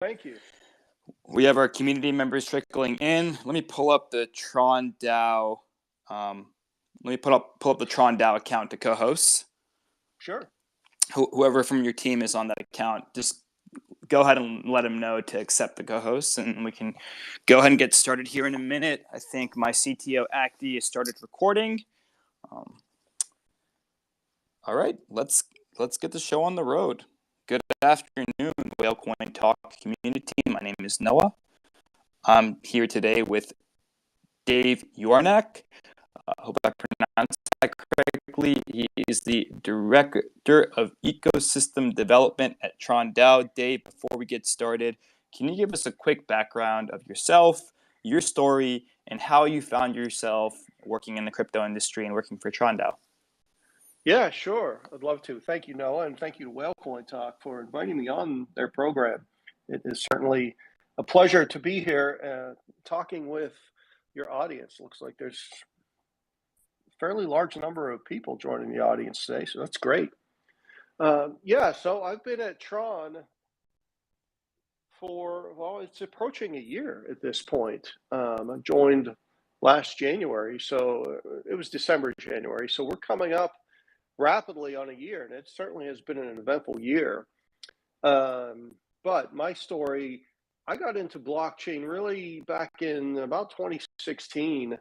Thank you. We have our community members trickling in. Let me pull up the Tron DAO. Let me pull up the Tron DAO account to co-hosts. Sure. Whoever from your team is on that account, just go ahead and let them know to accept the co-hosts, and we can go ahead and get started here in a minute. I think my CTO Acti has started recording. All right, let's get the show on the road. Good afternoon, Whale Coin Talk community. My name is Noah. I'm here today with Dave Yornak. I hope I pronounced that correctly. He is the Director of Ecosystem Development at Tron DAO. Dave, before we get started, can you give us a quick background of yourself, your story, and how you found yourself working in the crypto industry and working for Tron DAO? Yeah, sure. I'd love to. Thank you, Noah, and thank you to Whale Coin Talk for inviting me on their program. It is certainly a pleasure to be here talking with your audience. Looks like there's a fairly large number of people joining the audience today, so that's great. So I've been at Tron for, well, it's approaching a year at this point. I joined last January, so it was December, January. So we're coming up rapidly on a year, and it certainly has been an eventful year. But my story, I got into blockchain really back in about 2016,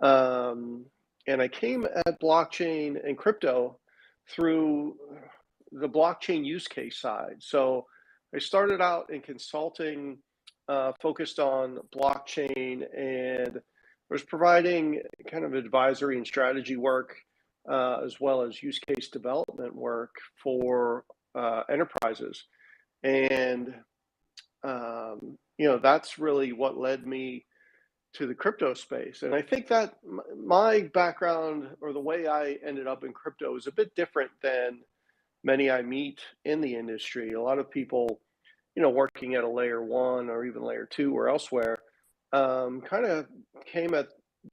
and I came at blockchain and crypto through the blockchain use case side. So I started out in consulting, focused on blockchain, and was providing kind of advisory and strategy work, as well as use case development work for enterprises. And, that's really what led me to the crypto space. And I think that my background, or the way I ended up in crypto, is a bit different than many I meet in the industry. A lot of people, working at a layer one or even layer two or elsewhere, kind of came at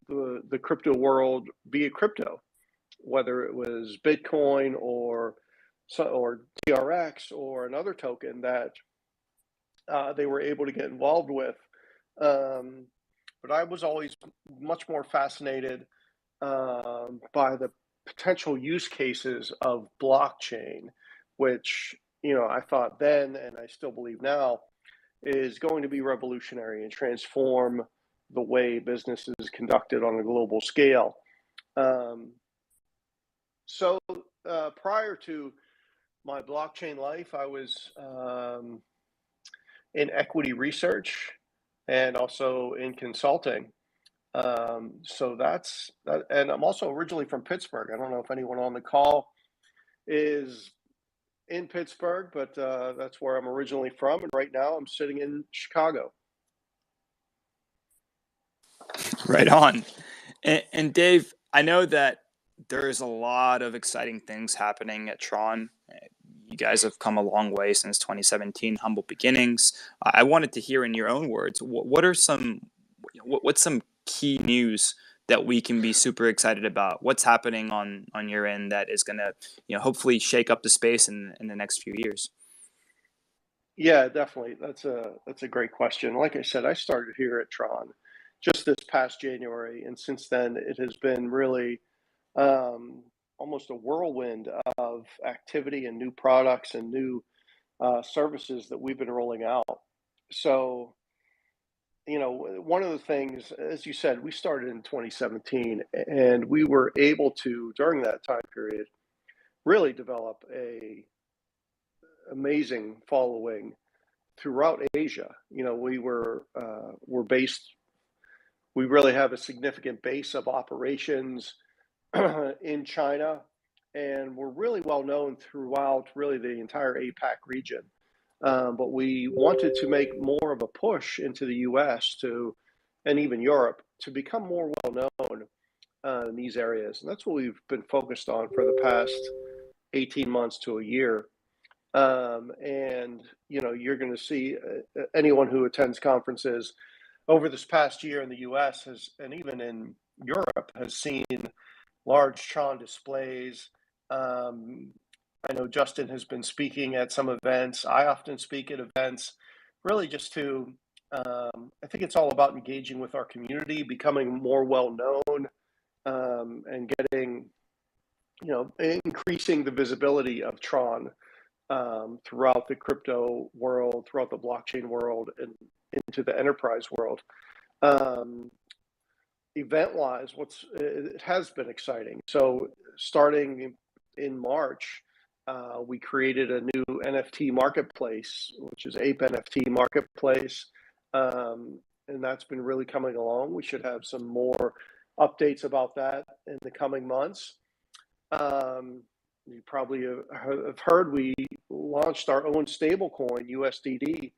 the crypto world via crypto, whether it was Bitcoin or TRX or another token that they were able to get involved with. But I was always much more fascinated by the potential use cases of blockchain, which, I thought then, and I still believe now, is going to be revolutionary and transform the way business is conducted on a global scale. So prior to my blockchain life, I was in equity research and also in consulting. So that's that. And I'm also originally from Pittsburgh. I don't know if anyone on the call is in Pittsburgh, but that's where I'm originally from. And right now I'm sitting in Chicago. Right on. And Dave, I know that there's a lot of exciting things happening at Tron. You guys have come a long way since 2017, humble beginnings. I wanted to hear in your own words, what's some key news that we can be super excited about? What's happening on your end that is going to, hopefully shake up the space in the next few years? Yeah, definitely. That's a great question. Like I said, I started here at Tron just this past January, and since then it has been really almost a whirlwind of activity and new products and new services that we've been rolling out. So, one of the things, as you said, we started in 2017, and we were able to, during that time period, really develop a amazing following throughout Asia. We're based. We really have a significant base of operations in China, and we're really well known throughout really the entire APAC region. But we wanted to make more of a push into the US and even Europe to become more well known in these areas. And that's what we've been focused on for the past 18 months to a year. And, you're going to see anyone who attends conferences over this past year in the US and even in Europe has seen large Tron displays. I know Justin has been speaking at some events. I often speak at events. really just to, I think it's all about engaging with our community, becoming more well known, and getting, increasing the visibility of Tron throughout the crypto world, throughout the blockchain world, and into the enterprise world. Um, Event-wise, it has been exciting. So starting in March, we created a new NFT marketplace, which is Ape NFT Marketplace, and that's been really coming along. We should have some more updates about that in the coming months. You probably have heard we launched our own stablecoin, USDD.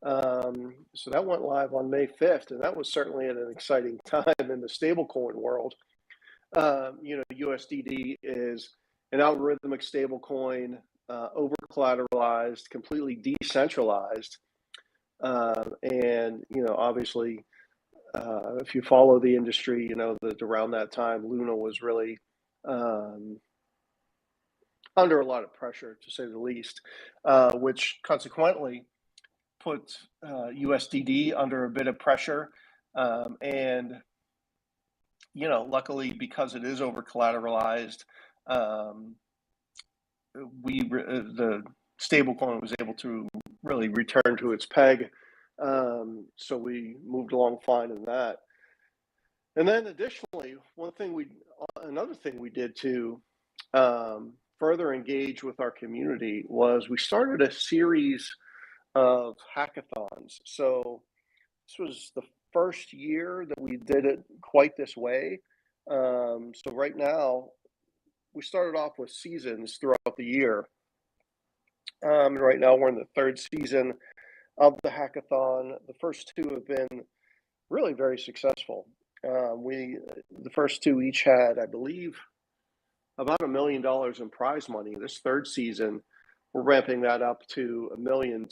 So that went live on May 5th, and that was certainly at an exciting time in the stablecoin world. USDD is an algorithmic stablecoin, over collateralized, completely decentralized. And, obviously, if you follow the industry, that around that time, Luna was really under a lot of pressure, to say the least, which consequently put USDD under a bit of pressure. And, luckily, because it is over collateralized, the stablecoin was able to really return to its peg. So we moved along fine in that. And then additionally, another thing we did to further engage with our community was we started a series of hackathons. So this was the first year that we did it quite this way. So right now, we started off with seasons throughout the year. And right now we're in the third season of the hackathon. The first two have been really very successful. The first two each had, I believe, about $1 million in prize money. This third season, we're ramping that up to $1.2 million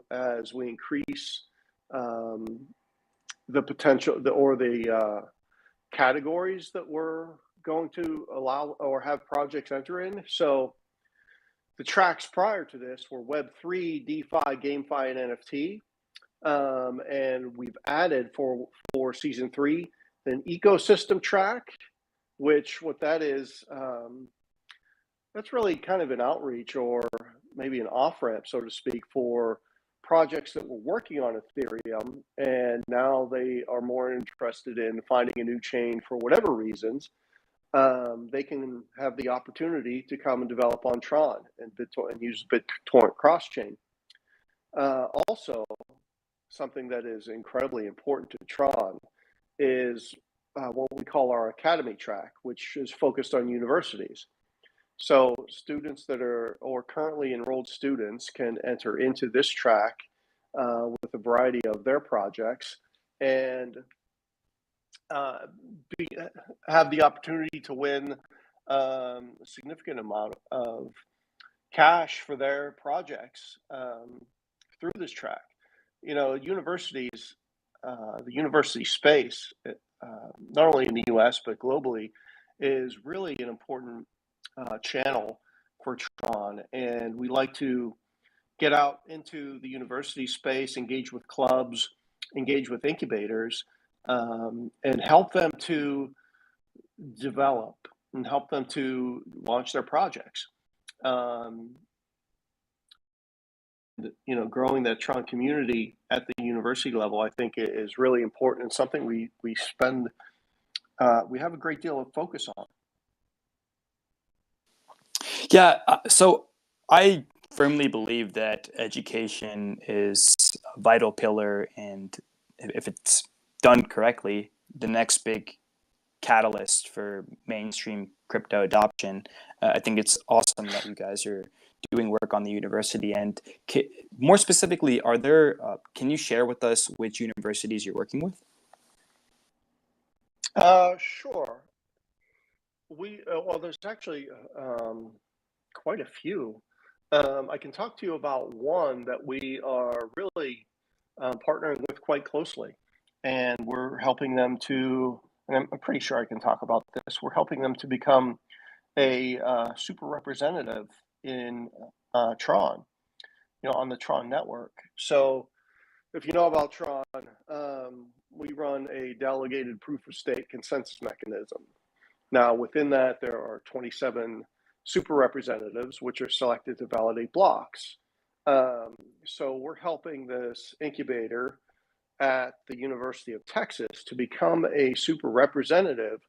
as we increase the potential the categories that we're going to allow or have projects enter in. So the tracks prior to this were Web3, DeFi, GameFi, and NFT. And we've added for season 3 an ecosystem track, which what that is, that's really kind of an outreach or maybe an off-ramp, so to speak, for projects that were working on Ethereum, and now they are more interested in finding a new chain for whatever reasons. They can have the opportunity to come and develop on Tron and use BitTorrent cross-chain. Also, something that is incredibly important to Tron is what we call our Academy track, which is focused on universities. So students that are or currently enrolled students can enter into this track with a variety of their projects and have the opportunity to win a significant amount of cash for their projects through this track. Universities, the university space, not only in the US, but globally, is really an important channel for Tron. And we like to get out into the university space, engage with clubs, engage with incubators, and help them to develop and help them to launch their projects. Growing that Tron community at the university level, I think, is really important and something we have a great deal of focus on. Yeah, so I firmly believe that education is a vital pillar, and if it's done correctly, the next big catalyst for mainstream crypto adoption. I think it's awesome that you guys are doing work on the university. And more specifically, can you share with us which universities you're working with? Sure. There's actually quite a few. I can talk to you about one that we are really partnering with quite closely, and we're helping them to. And I'm pretty sure I can talk about this. We're helping them to become a super representative in Tron, on the Tron network. So if you know about Tron, we run a delegated proof of stake consensus mechanism. Now, within that, there are 27 super representatives, which are selected to validate blocks. So we're helping this incubator at the University of Texas to become a super representative.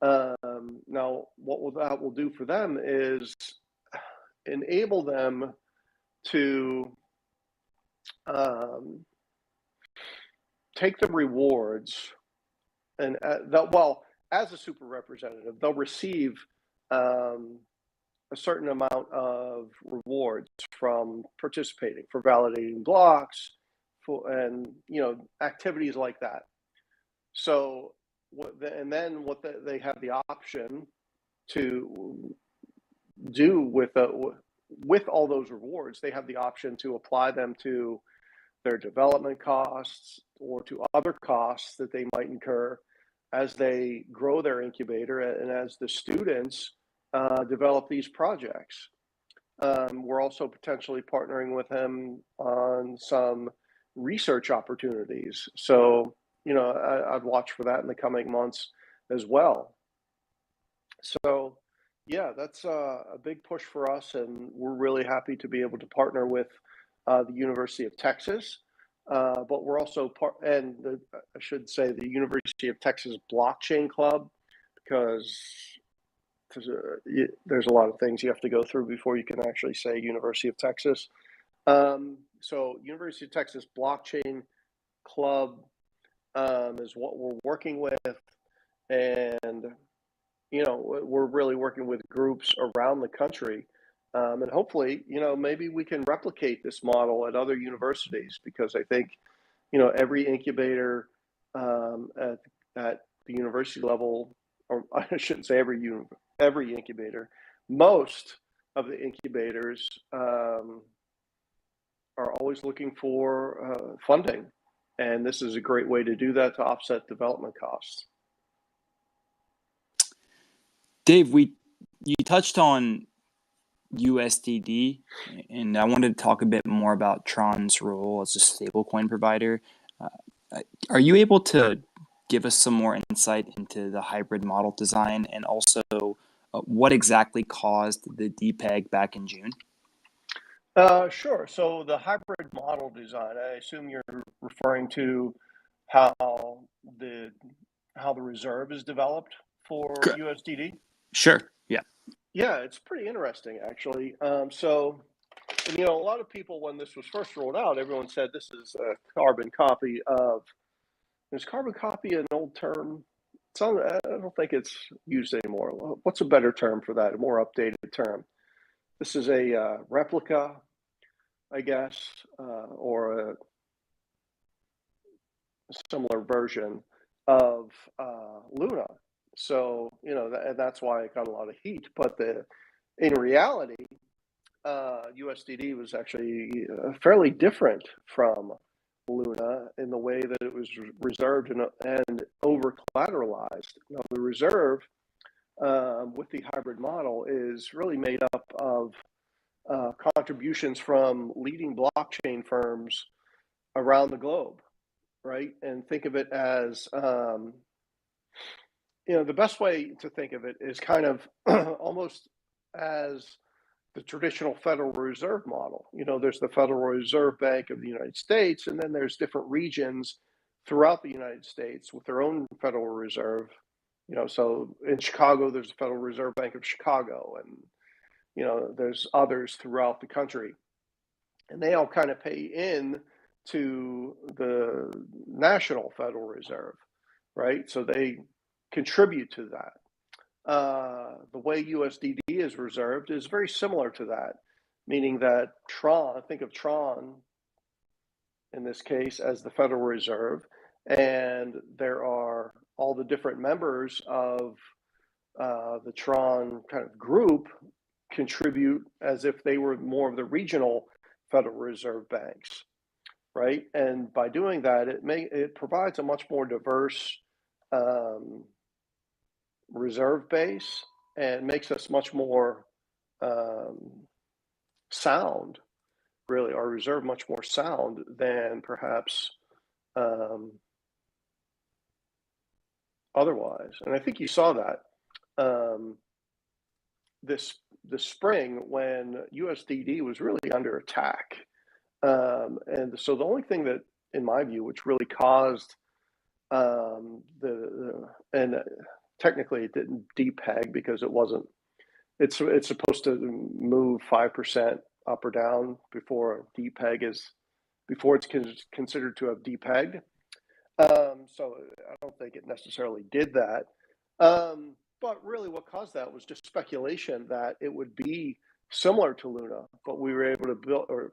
Now, what that will do for them is enable them to take the rewards and as a super representative, they'll receive a certain amount of rewards from participating for validating blocks and activities like that. So they have the option to do with all those rewards, they have the option to apply them to their development costs or to other costs that they might incur as they grow their incubator and as the students develop these projects. We're also potentially partnering with them on some research opportunities. So, I'd watch for that in the coming months as well. So, yeah, that's a big push for us, and we're really happy to be able to partner with the University of Texas. But we're also I should say the University of Texas Blockchain Club, because there's a lot of things you have to go through before you can actually say University of Texas. So University of Texas Blockchain Club is what we're working with, and we're really working with groups around the country, and hopefully, maybe we can replicate this model at other universities, because I think, every incubator at the university level, or I shouldn't say every incubator, most of the incubators are always looking for funding, and this is a great way to do that, to offset development costs. Dave, you touched on USDD, and I wanted to talk a bit more about Tron's role as a stablecoin provider. Are you able to give us some more insight into the hybrid model design, and also what exactly caused the DPEG back in June? Sure. So the hybrid model design, I assume you're referring to how the reserve is developed for USDD? Sure. Yeah. Yeah, it's pretty interesting, actually. So, a lot of people, when this was first rolled out, everyone said this is a carbon copy of. Is carbon copy an old term? I don't think it's used anymore. What's a better term for that? A more updated term? This is a replica, I guess, or a similar version of Luna. So, and that's why it got a lot of heat. But in reality, USDD was actually fairly different from Luna in the way that it was reserved and over collateralized. Now, the reserve with the hybrid model is really made up of contributions from leading blockchain firms around the globe, right? And think of it as, the best way to think of it is kind of almost as the traditional Federal Reserve model. There's the Federal Reserve Bank of the United States, and then there's different regions throughout the United States with their own Federal Reserve. So in Chicago, there's the Federal Reserve Bank of Chicago, and there's others throughout the country, and they all kind of pay in to the National Federal Reserve, right? So they contribute to that. The way USDD is reserved is very similar to that, meaning that think of Tron in this case as the Federal Reserve, and there are all the different members of the Tron kind of group contribute as if they were more of the regional Federal Reserve banks, right? And by doing that, it provides a much more diverse reserve base and makes us much more sound really our reserve much more sound than perhaps otherwise. And I think you saw that this spring when USDD was really under attack. And so the only thing that, in my view, which really caused and technically it didn't depeg because it wasn't. It's supposed to move 5% up or down before it's considered to have depegged. So I don't think it necessarily did that. But really, what caused that was just speculation that it would be similar to Luna, but we were able to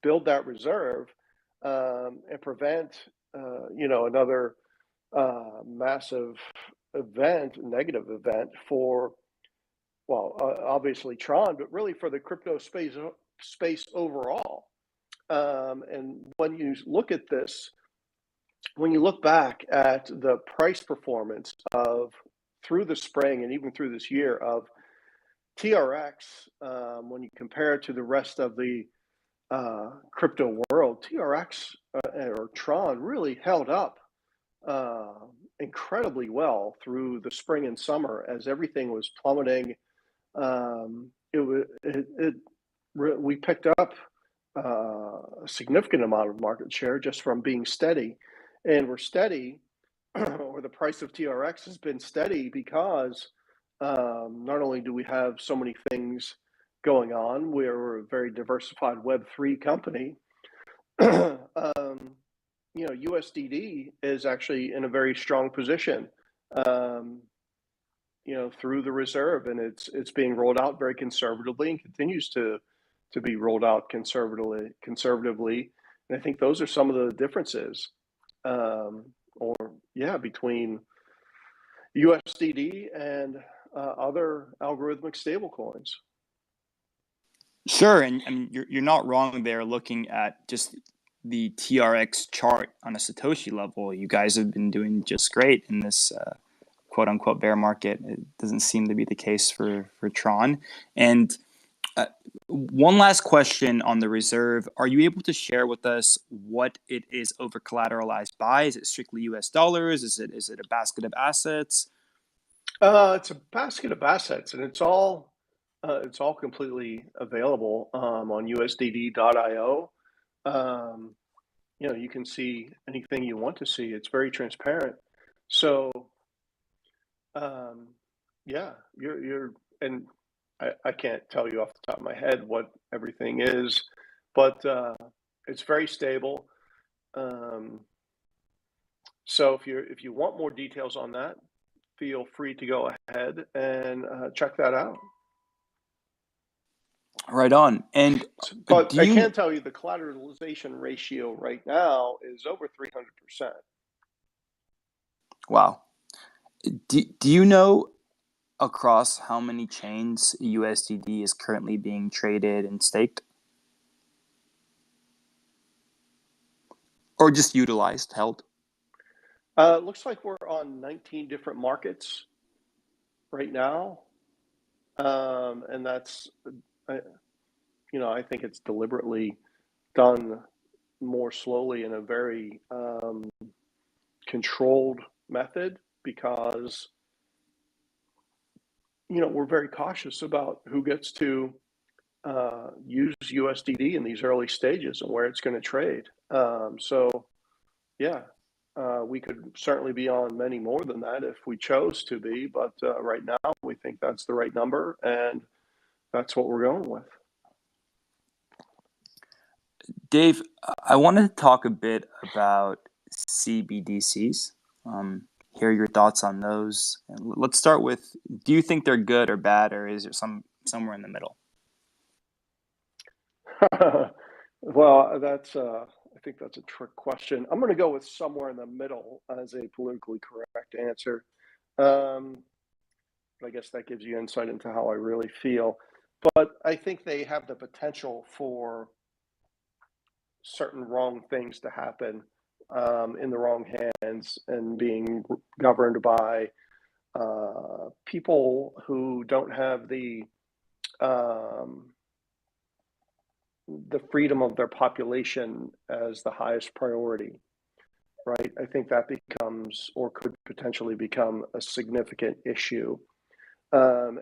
build that reserve and prevent, another massive negative event for, well, obviously Tron, but really for the crypto space overall. And when you look at this, when you look back at the price performance of through the spring and even through this year of TRX, when you compare it to the rest of the crypto world, TRX or Tron really held up incredibly well through the spring and summer as everything was plummeting. We picked up a significant amount of market share just from being steady, and we're steady, or the price of TRX has been steady because not only do we have so many things going on, we're a very diversified Web3 company. USDD is actually in a very strong position, through the reserve, and it's being rolled out very conservatively and continues to be rolled out conservatively. And I think those are some of the differences, between USDD and other algorithmic stablecoins. Sure, and you're not wrong there. Looking at just the TRX chart on a Satoshi level, you guys have been doing just great in this quote unquote bear market. It doesn't seem to be the case for Tron. And one last question on the reserve. Are you able to share with us what it is over collateralized by? Is it strictly US dollars? Is it a basket of assets? It's a basket of assets, and it's all completely available on USDD.io. You can see anything you want to see. It's very transparent. So, you're and I can't tell you off the top of my head what everything is, but it's very stable. So if you want more details on that, feel free to go ahead and check that out. Right on. But I can tell you the collateralization ratio right now is over 300%. Wow. Do you know across how many chains USDD is currently being traded and staked? Or just utilized, held? Looks like we're on 19 different markets right now. And that's, I think it's deliberately done more slowly in a very controlled method because, we're very cautious about who gets to use USDD in these early stages and where it's going to trade. We could certainly be on many more than that if we chose to be, but right now we think that's the right number, and that's what we're going with. Dave, I wanted to talk a bit about CBDCs. Hear your thoughts on those. Let's start with, do you think they're good or bad, or is there somewhere in the middle? Well, I think that's a trick question. I'm going to go with somewhere in the middle as a politically correct answer. I guess that gives you insight into how I really feel. But I think they have the potential for certain wrong things to happen in the wrong hands and being governed by people who don't have the the freedom of their population as the highest priority, right? I think that becomes, or could potentially become, a significant issue. And,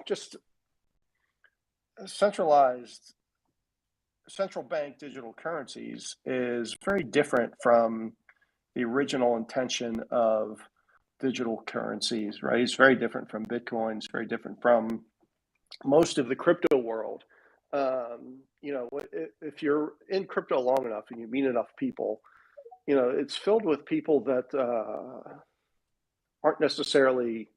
just centralized central bank digital currencies is very different from the original intention of digital currencies, right? It's very different from Bitcoin. It's very different from most of the crypto world. If you're in crypto long enough and you meet enough people, it's filled with people that aren't necessarily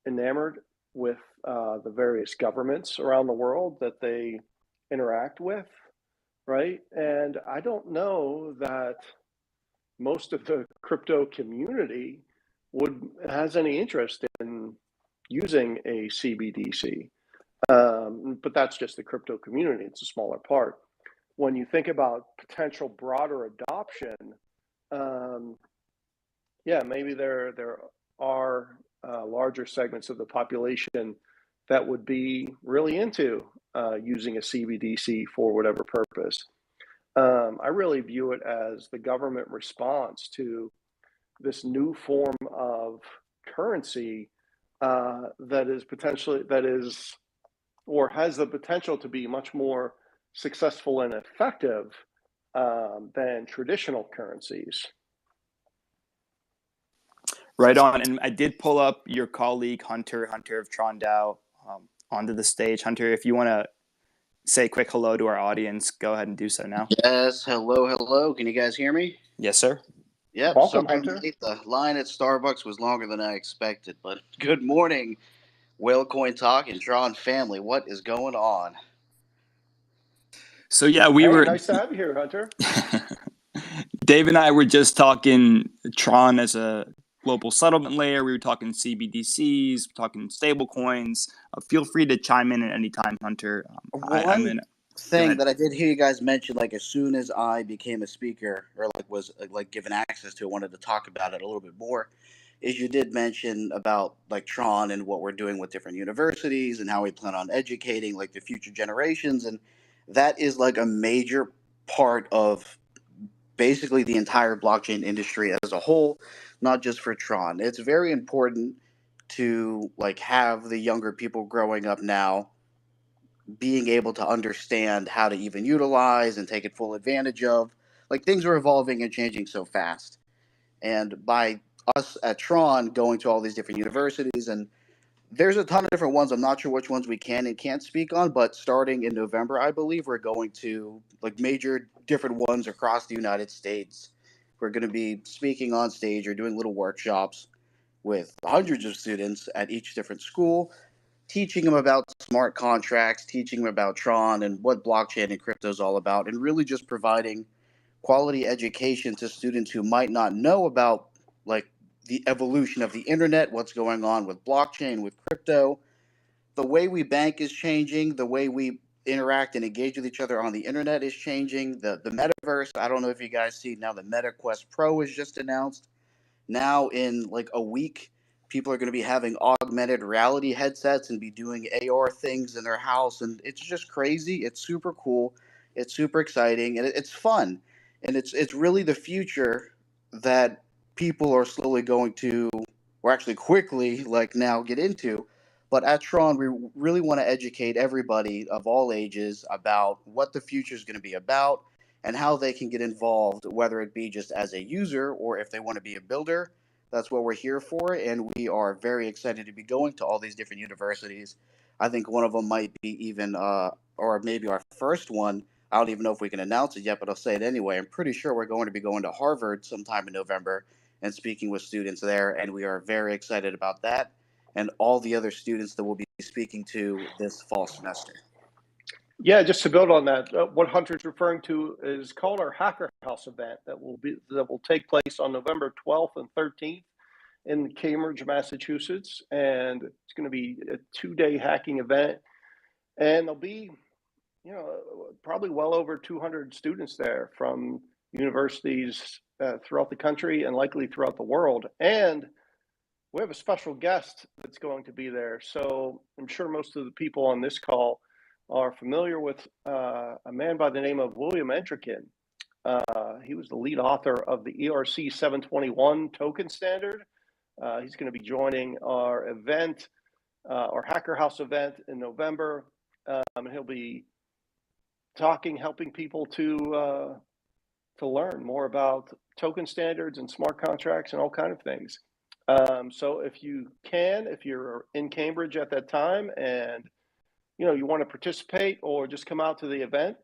enamored with the various governments around the world that they interact with, right? And I don't know that most of the crypto community has any interest in using a CBDC. But that's just the crypto community. It's a smaller part. When you think about potential broader adoption, maybe there are larger segments of the population that would be really into using a CBDC for whatever purpose. I really view it as the government response to this new form of currency that is or has the potential to be much more successful and effective than traditional currencies. Right on. And I did pull up your colleague, Hunter of Tron DAO, onto the stage. Hunter, if you want to say a quick hello to our audience, go ahead and do so now. Yes, hello. Can you guys hear me? Yes, sir. Yep. Welcome, Sorry, Hunter. the line at Starbucks was longer than I expected, but good morning, Whalecoin Talk and Tron family. What is going on? So yeah, Nice to have you here, Hunter. Dave and I were just talking Tron as a global settlement layer. We were talking CBDCs, talking stablecoins. Feel free to chime in at any time, Hunter. One thing that I did hear you guys mention, like as soon as I became a speaker or was given access to it, wanted to talk about it a little bit more, is you did mention about like Tron and what we're doing with different universities and how we plan on educating like the future generations, and that is like a major part of basically the entire blockchain industry as a whole, not just for Tron. It's very important to like have the younger people growing up now being able to understand how to even utilize and take it full advantage of. Like things are evolving and changing so fast. And by us at Tron going to all these different universities, and there's a ton of different ones. I'm not sure which ones we can and can't speak on, but starting in November, I believe we're going to like major different ones across the United States. We're going to be speaking on stage or doing little workshops with hundreds of students at each different school, teaching them about smart contracts, teaching them about Tron and what blockchain and crypto is all about, and really just providing quality education to students who might not know about like the evolution of the internet, what's going on with blockchain, with crypto. The way we bank is changing. The way we interact and engage with each other on the internet is changing. The metaverse, I don't know if you guys see now the Meta Quest Pro is just announced. Now in like a week, people are going to be having augmented reality headsets and be doing AR things in their house. And it's just crazy. It's super cool. It's super exciting. And it's fun. And it's really the future that people are slowly going to, or actually quickly, like now get into. But at Tron, we really want to educate everybody of all ages about what the future is going to be about and how they can get involved, whether it be just as a user or if they want to be a builder. That's what we're here for, and we are very excited to be going to all these different universities. I think one of them might be even, or maybe our first one. I don't even know if we can announce it yet, but I'll say it anyway. I'm pretty sure we're going to be going to Harvard sometime in November and speaking with students there, and we are very excited about that and all the other students that we'll be speaking to this fall semester. Yeah, just to build on that, what Hunter's referring to is called our Hacker House event that will take place on November 12th and 13th in Cambridge, Massachusetts, and it's going to be a 2-day hacking event, and there'll be, probably well over 200 students there from universities throughout the country and likely throughout the world, and we have a special guest that's going to be there. So I'm sure most of the people on this call are familiar with a man by the name of William Entrikin. He was the lead author of the ERC 721 token standard. He's going to be joining our event, our Hacker House event in November. And he'll be helping people to learn more about token standards and smart contracts and all kind of things. So if you're in Cambridge at that time and you want to participate or just come out to the event.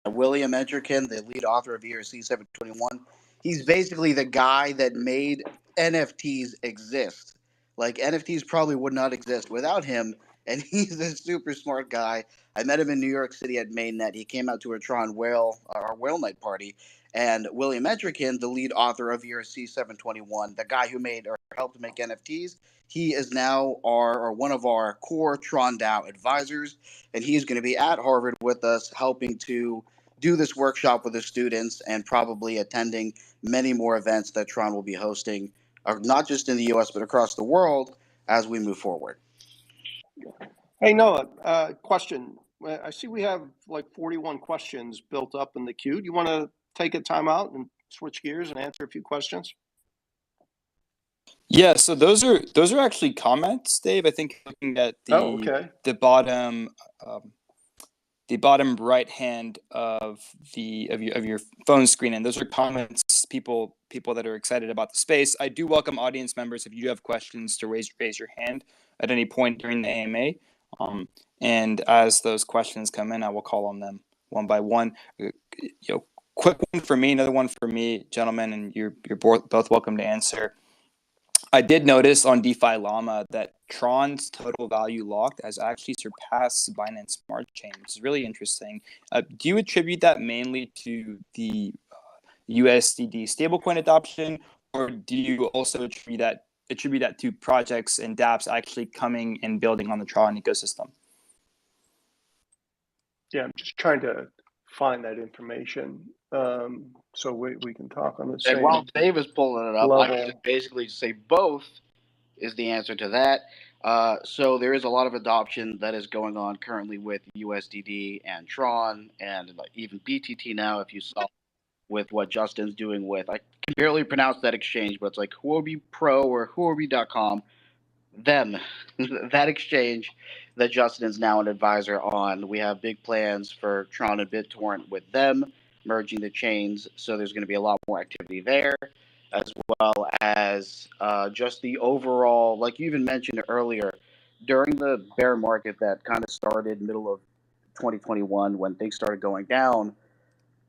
William Entrikin, the lead author of ERC 721, he's basically the guy that made NFTs exist. Like, NFTs probably would not exist without him, and he's a super smart guy. I met him in New York City at Mainnet. He came out to our Tron our Whale Night party, and William Entrikin, the lead author of ERC 721, the guy who made or helped make NFTs, he is now one of our core Tron DAO advisors, and he's going to be at Harvard with us, helping to do this workshop with the students and probably attending many more events that Tron will be hosting, not just in the U.S., but across the world as we move forward. Hey, Noah, question. I see we have like 41 questions built up in the queue. Do you want to take a time out and switch gears and answer a few questions? Yeah, so those are actually comments, Dave. I think looking at the bottom right hand of your phone screen, and those are comments, people that are excited about the space. I do welcome audience members if you have questions to raise your hand at any point during the AMA. And as those questions come in, I will call on them one by one. Quick one for me, another one for me, gentlemen, and you're both welcome to answer. I did notice on DeFi Llama that Tron's total value locked has actually surpassed Binance Smart Chain, which is really interesting. Do you attribute that mainly to the USDD stablecoin adoption, or do you also attribute that to projects and dApps actually coming and building on the Tron ecosystem? Yeah, I'm just trying to find that information so we can talk on the same. And while Dave is pulling it up, level. I should basically say both is the answer to that. So there is a lot of adoption that is going on currently with USDD and Tron and even BTT now, if you saw with what Justin's doing with, I can barely pronounce that exchange, but it's like Huobi Pro or Huobi.com. That exchange that Justin is now an advisor on. We have big plans for Tron and BitTorrent with them merging the chains, so there's going to be a lot more activity there, as well as just the overall, like you even mentioned earlier, during the bear market that kind of started middle of 2021 when things started going down,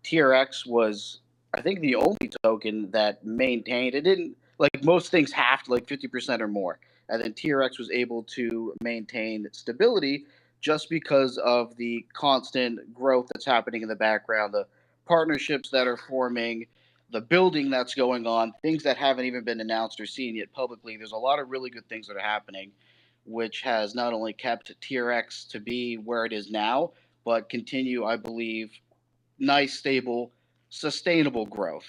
TRX was, I think, the only token that maintained. It didn't, like most things, halved like 50% or more. And then TRX was able to maintain stability just because of the constant growth that's happening in the background, the partnerships that are forming, the building that's going on, things that haven't even been announced or seen yet publicly. There's a lot of really good things that are happening, which has not only kept TRX to be where it is now, but continue, I believe, nice, stable, sustainable growth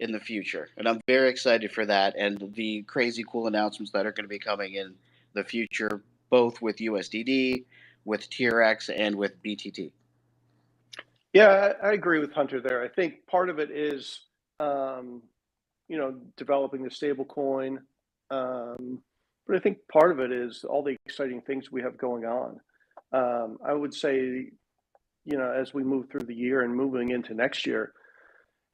in the future. And I'm very excited for that and the crazy cool announcements that are going to be coming in the future, both with USDD, with TRX, and with BTT. Yeah, I agree with Hunter there. I think part of it is, developing the stable coin. But I think part of it is all the exciting things we have going on. I would say, as we move through the year and moving into next year,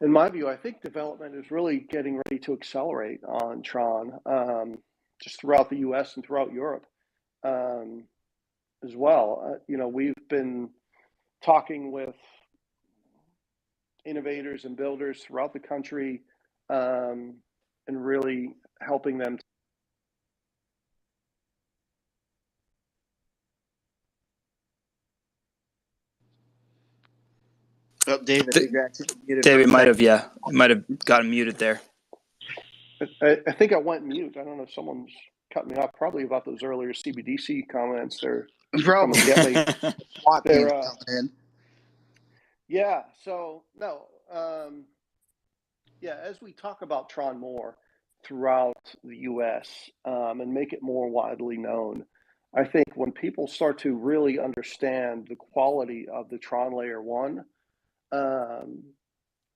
in my view, I think development is really getting ready to accelerate on Tron, just throughout the US and throughout Europe as well. We've been talking with innovators and builders throughout the country and really helping them. Oh, David, David might have gotten muted there. I think I went mute. I don't know if someone's cut me off. Probably about those earlier CBDC comments. They're probably get me. Yeah. So no. As we talk about Tron more throughout the U.S. And make it more widely known, I think when people start to really understand the quality of the Tron Layer 1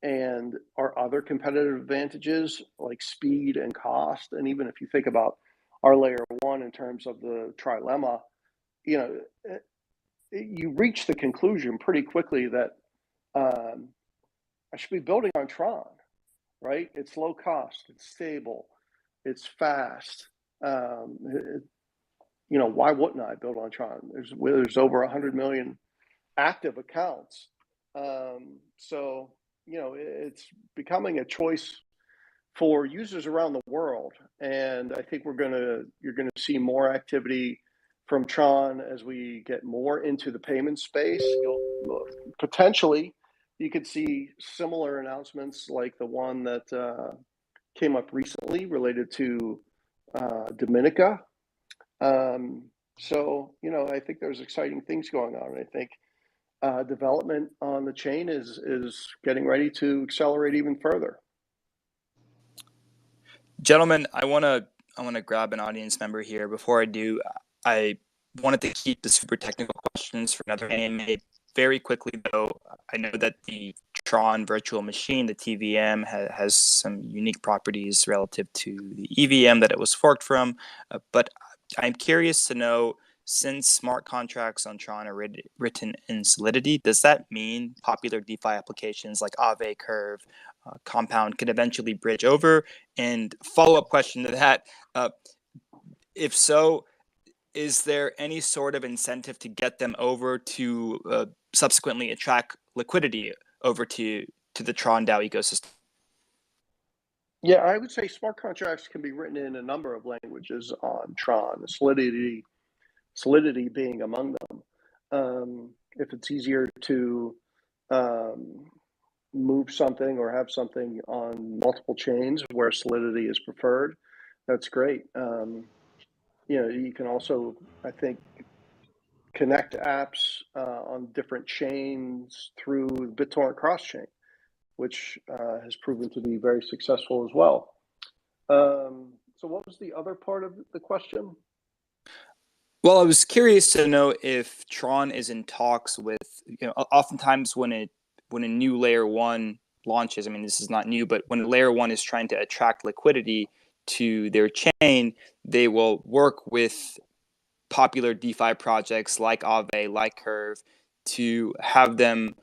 and our other competitive advantages like speed and cost, and even if you think about our Layer 1 in terms of the trilemma, you know, you reach the conclusion pretty quickly that I should be building on Tron, right? It's low cost, it's stable, it's fast. Why wouldn't I build on Tron? There's over 100 million active accounts. So, it's becoming a choice for users around the world. And I think you're going to see more activity from Tron as we get more into the payment space. Potentially, you could see similar announcements like the one that came up recently related to Dominica. I think there's exciting things going on. And I think development on the chain is getting ready to accelerate even further. Gentlemen, I want to grab an audience member here. Before I do, I wanted to keep the super technical questions for another AMA. Very quickly, though, I know that the Tron virtual machine, the TVM, has some unique properties relative to the EVM that it was forked from. But I'm curious to know, since smart contracts on Tron are written in Solidity, does that mean popular DeFi applications like Aave, Curve, Compound could eventually bridge over? And follow-up question to that, if so, is there any sort of incentive to get them over to subsequently attract liquidity over to the Tron DAO ecosystem? Yeah, I would say smart contracts can be written in a number of languages on Tron, Solidity being among them. If it's easier to move something or have something on multiple chains where Solidity is preferred, that's great. You can also, I think, connect apps on different chains through BitTorrent cross-chain, which has proven to be very successful as well. So what was the other part of the question? Well, I was curious to know if Tron is in talks with, oftentimes when a new layer 1 launches, I mean, this is not new, but when layer 1 is trying to attract liquidity to their chain, they will work with popular DeFi projects like Aave, like Curve, to have them,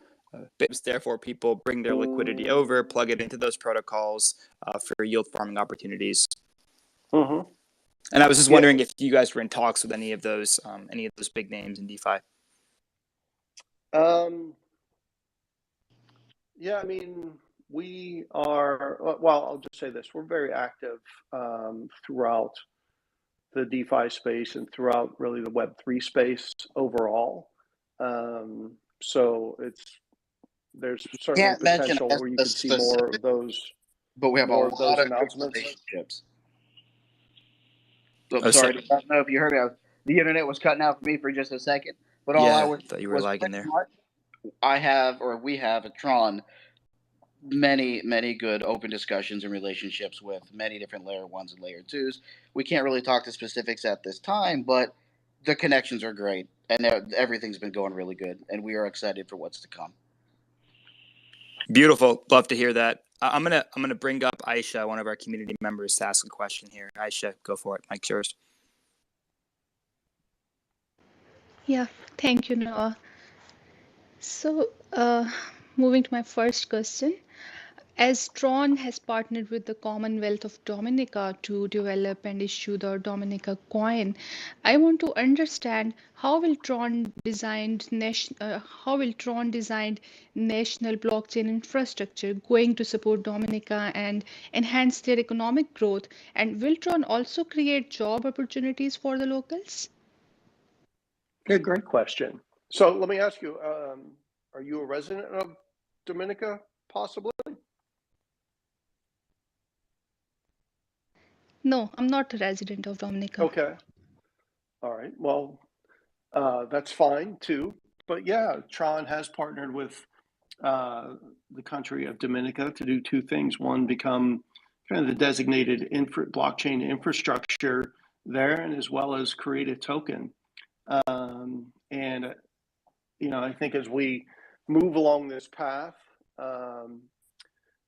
therefore people bring their liquidity over, plug it into those protocols for yield farming opportunities. Mm-hmm. And I was just wondering if you guys were in talks with any of those big names in DeFi. Yeah, I mean, we are, well, I'll just say this. We're very active throughout the DeFi space and throughout really the Web3 space overall. So there's certainly potential where you can see more of those. But we have more a of lot those of announcements. relationships. So I'm sorry, I don't know if you heard me. The internet was cutting out for me for just a second. But all I thought you were lagging there. We have at Tron many, many good open discussions and relationships with many different layer 1s and layer 2s. We can't really talk to specifics at this time, but the connections are great and everything's been going really good, and we are excited for what's to come. Beautiful. Love to hear that. I'm gonna bring up Aisha, one of our community members, to ask a question here. Aisha, go for it. Mike's yours. Yeah, thank you, Noah. So, moving to my first question. As Tron has partnered with the Commonwealth of Dominica to develop and issue the Dominica coin, I want to understand how will Tron designed national blockchain infrastructure going to support Dominica and enhance their economic growth, and will Tron also create job opportunities for the locals? Yeah, great question. So let me ask you, are you a resident of Dominica, possibly? No, I'm not a resident of Dominica. Okay. All right. Well, that's fine too. But yeah, Tron has partnered with the country of Dominica to do two things. One, become kind of the designated blockchain infrastructure there, and as well as create a token And I think as we move along this path,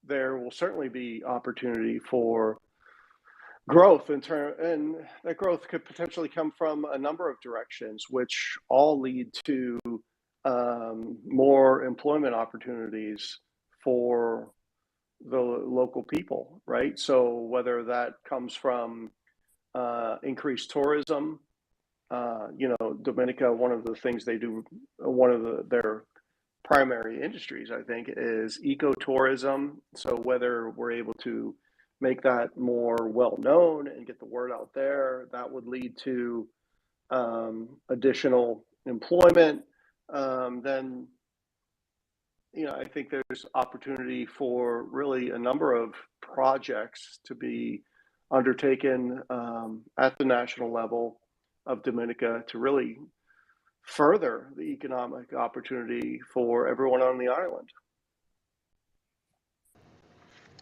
there will certainly be opportunity for growth and that growth could potentially come from a number of directions, which all lead to more employment opportunities for the local people, right? So whether that comes from increased tourism, Dominica, one of the things they do, one of their primary industries, I think, is ecotourism. So whether we're able to make that more well known and get the word out there, that would lead to additional employment. Then I think there's opportunity for really a number of projects to be undertaken at the national level of Dominica to really further the economic opportunity for everyone on the island.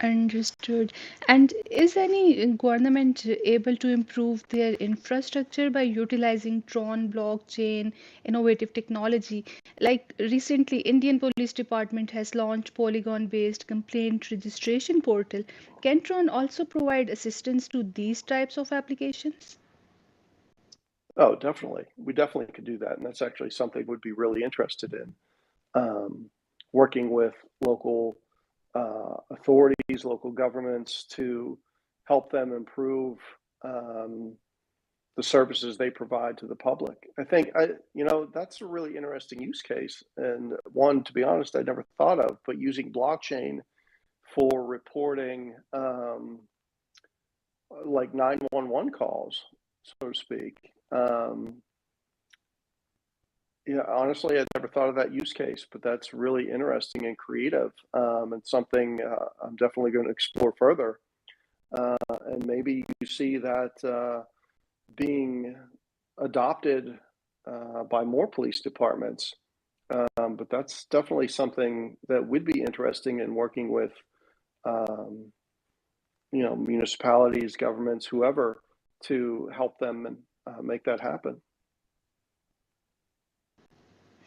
Understood. And is any government able to improve their infrastructure by utilizing Tron blockchain innovative technology? Like recently, Indian Police Department has launched Polygon-based complaint registration portal. Can Tron also provide assistance to these types of applications? Oh, definitely. We definitely could do that. And that's actually something we'd be really interested in. Working with local authorities, local governments to help them improve the services they provide to the public. I think that's a really interesting use case, and one, to be honest, I never thought of. But using blockchain for reporting like 911 calls, so to speak. Honestly, I'd never thought of that use case, but that's really interesting and creative, and something I'm definitely going to explore further. And maybe you see that being adopted by more police departments. But that's definitely something that would be interesting in working with, municipalities, governments, whoever, to help them make that happen.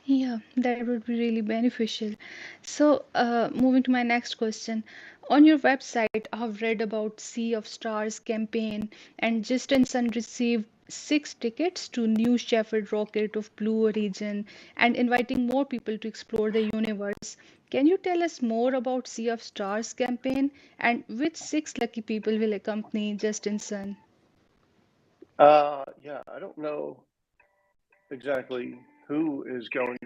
Yeah, that would be really beneficial. So, moving to my next question. On your website, I've read about Sea of Stars campaign, and Justin Sun received 6 tickets to New Shepard rocket of Blue Origin and inviting more people to explore the universe. Can you tell us more about Sea of Stars campaign and which 6 lucky people will accompany Justin Sun? Yeah, I don't know exactly who is going.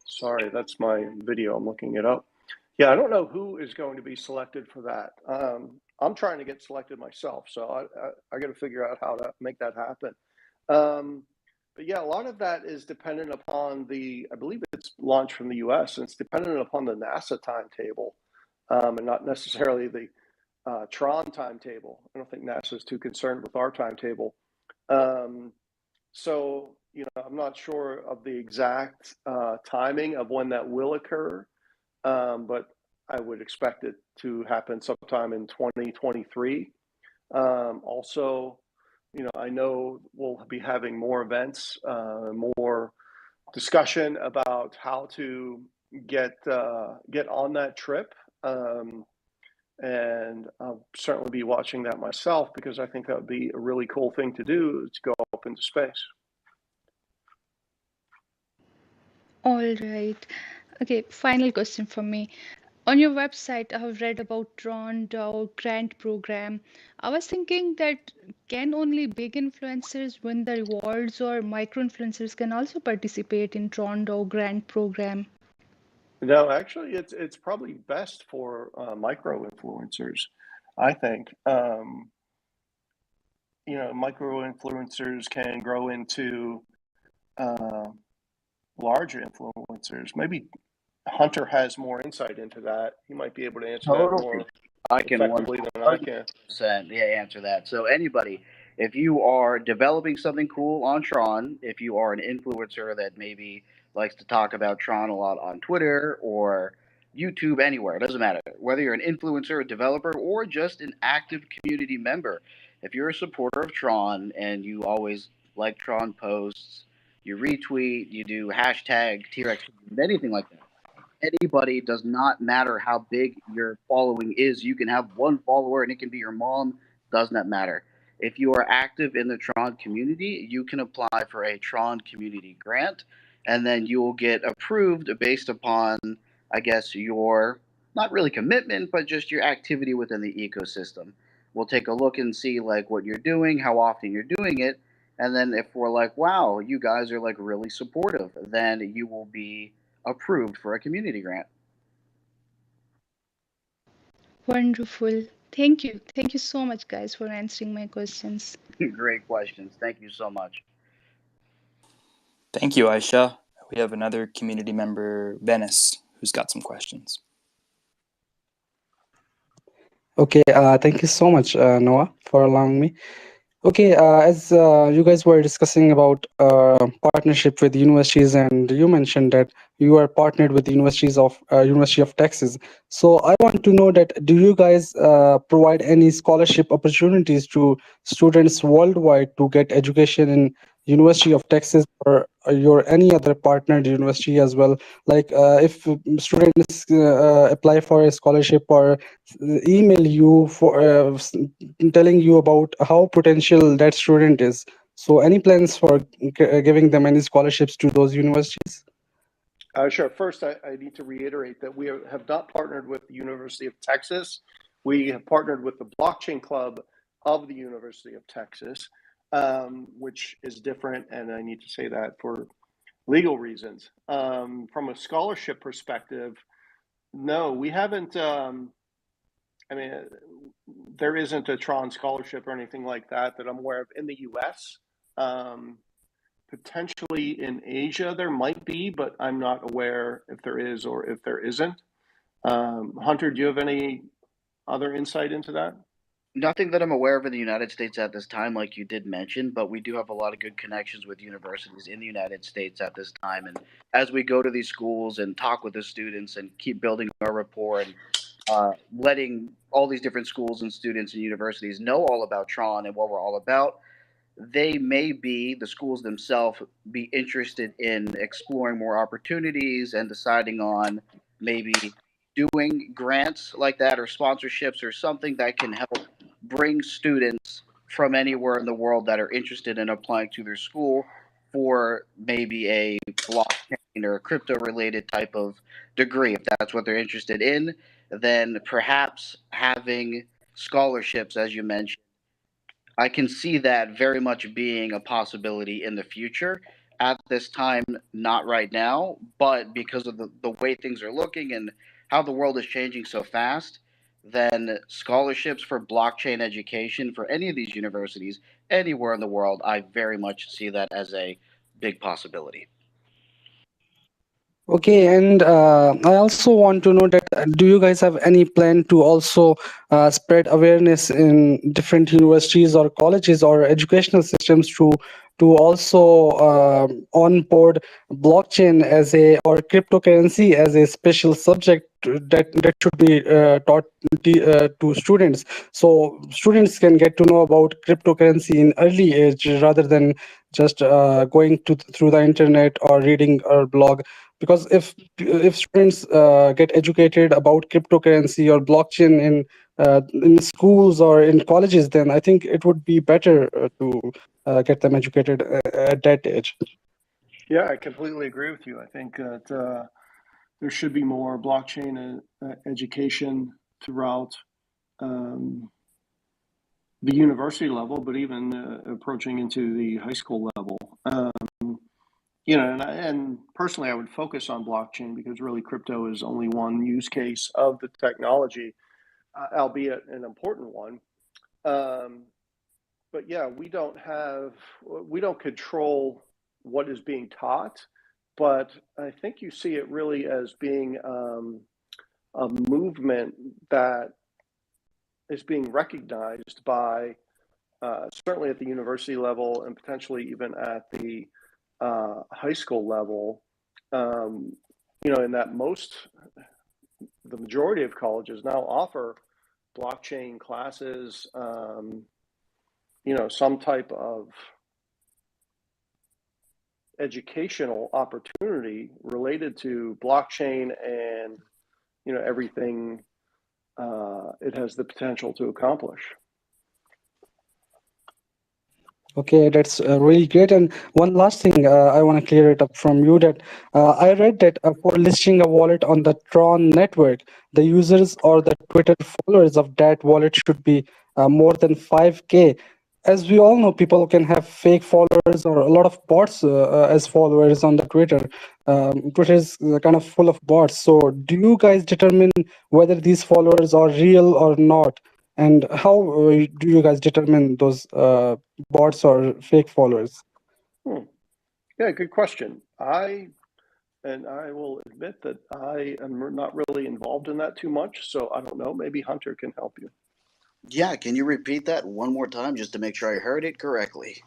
Sorry, that's my video. I'm looking it up. Yeah, I don't know who is going to be selected for that. I'm trying to get selected myself, so I got to figure out how to make that happen. But yeah, a lot of that is dependent upon I believe it's launched from the US, and it's dependent upon the NASA timetable, and not necessarily the Tron timetable. I don't think NASA is too concerned with our timetable. So, I'm not sure of the exact timing of when that will occur, but I would expect it to happen sometime in 2023. Also, I know we'll be having more events, more discussion about how to get on that trip. And I'll certainly be watching that myself, because I think that would be a really cool thing to do, to go up into space. All right. Okay, final question from me. On your website, I have read about Tron DAO grant program. I was thinking that can only big influencers win the rewards, or micro influencers can also participate in Tron DAO grant program? No, actually, it's probably best for micro influencers, I think. Micro influencers can grow into larger influencers. Maybe Hunter has more insight into that. He might be able to answer that more effectively than I can. Answer that. So anybody, if you are developing something cool on Tron, if you are an influencer that maybe likes to talk about Tron a lot on Twitter or YouTube, anywhere, it doesn't matter. Whether you're an influencer, a developer, or just an active community member, if you're a supporter of Tron and you always like Tron posts, you retweet, you do hashtag T-Rex, anything like that. Anybody, does not matter how big your following is. You can have one follower and it can be your mom, does not matter. If you are active in the Tron community, you can apply for a Tron community grant, and then you will get approved based upon, I guess, your not really commitment, but just your activity within the ecosystem. We'll take a look and see like what you're doing, how often you're doing it, and then if we're like, wow, you guys are like really supportive, then you will be approved for a community grant. Wonderful. Thank you. Thank you so much, guys, for answering my questions. Great questions. Thank you so much. Thank you, Aisha. We have another community member, Venice, who's got some questions. Okay, thank you so much, Noah, for allowing me. Okay, as you guys were discussing about partnership with universities, and you mentioned that you are partnered with the University of Texas. So I want to know that do you guys provide any scholarship opportunities to students worldwide to get education in University of Texas or your any other partnered university as well? Like if students apply for a scholarship or email you for telling you about how potential that student is. So any plans for giving them any scholarships to those universities? Sure. First, I need to reiterate that we have not partnered with the University of Texas. We have partnered with the Blockchain Club of the University of Texas, which is different, and I need to say that for legal reasons. From a scholarship perspective, no, we haven't. I mean, there isn't a Tron scholarship or anything like that that I'm aware of in the U.S. Potentially in Asia, there might be, but I'm not aware if there is or if there isn't. Hunter, do you have any other insight into that? Nothing that I'm aware of in the United States at this time, like you did mention, but we do have a lot of good connections with universities in the United States at this time. And as we go to these schools and talk with the students and keep building our rapport and letting all these different schools and students and universities know all about Tron and what we're all about, they may be, the schools themselves, be interested in exploring more opportunities and deciding on maybe doing grants like that or sponsorships or something that can help bring students from anywhere in the world that are interested in applying to their school for maybe a blockchain or a crypto related type of degree. If that's what they're interested in, then perhaps having scholarships, as you mentioned, I can see that very much being a possibility in the future. At this time, not right now, but because of the way things are looking and how the world is changing so fast, then scholarships for blockchain education for any of these universities anywhere in the world, I very much see that as a big possibility. Okay, and I also want to know that do you guys have any plan to also spread awareness in different universities or colleges or educational systems to also onboard blockchain as a or cryptocurrency as a special subject that should be taught to students, so students can get to know about cryptocurrency in early age rather than just going through the internet or reading our blog. Because if students get educated about cryptocurrency or blockchain in schools or in colleges, then I think it would be better to get them educated at that age. Yeah, I completely agree with you. I think that there should be more blockchain education throughout the university level, but even approaching into the high school level. You know, and personally, I would focus on blockchain because really crypto is only one use case of the technology, albeit an important one. But yeah, we don't control what is being taught, but I think you see it really as being a movement that is being recognized by certainly at the university level and potentially even at the high school level. You know, in that the majority of colleges now offer blockchain classes, you know, some type of educational opportunity related to blockchain and everything it has the potential to accomplish. Okay, that's really great. And one last thing, I want to clear it up from you that I read that for listing a wallet on the Tron network, the users or the Twitter followers of that wallet should be more than 5K. As we all know, people can have fake followers or a lot of bots as followers on the Twitter. Twitter is kind of full of bots. So do you guys determine whether these followers are real or not? And how do you guys determine those bots or fake followers? Yeah, good question. I will admit that I am not really involved in that too much, so I don't know. Maybe Hunter can help you. Yeah, can you repeat that one more time just to make sure I heard it correctly?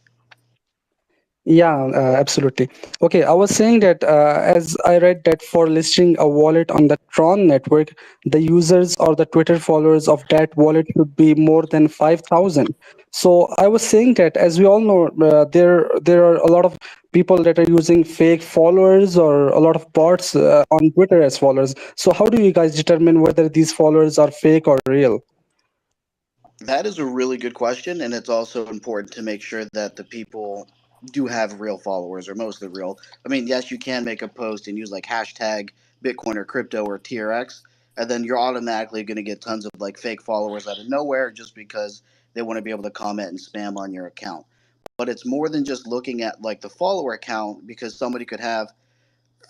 Yeah, absolutely. Okay, I was saying that as I read that for listing a wallet on the Tron network, the users or the Twitter followers of that wallet should be more than 5,000. So I was saying that as we all know, there are a lot of people that are using fake followers or a lot of bots on Twitter as followers. So how do you guys determine whether these followers are fake or real? That is a really good question, and it's also important to make sure that the people do have real followers, or mostly real. I mean, yes, you can make a post and use like hashtag Bitcoin or crypto or TRX, and then you're automatically going to get tons of like fake followers out of nowhere just because they want to be able to comment and spam on your account. But it's more than just looking at like the follower count, because somebody could have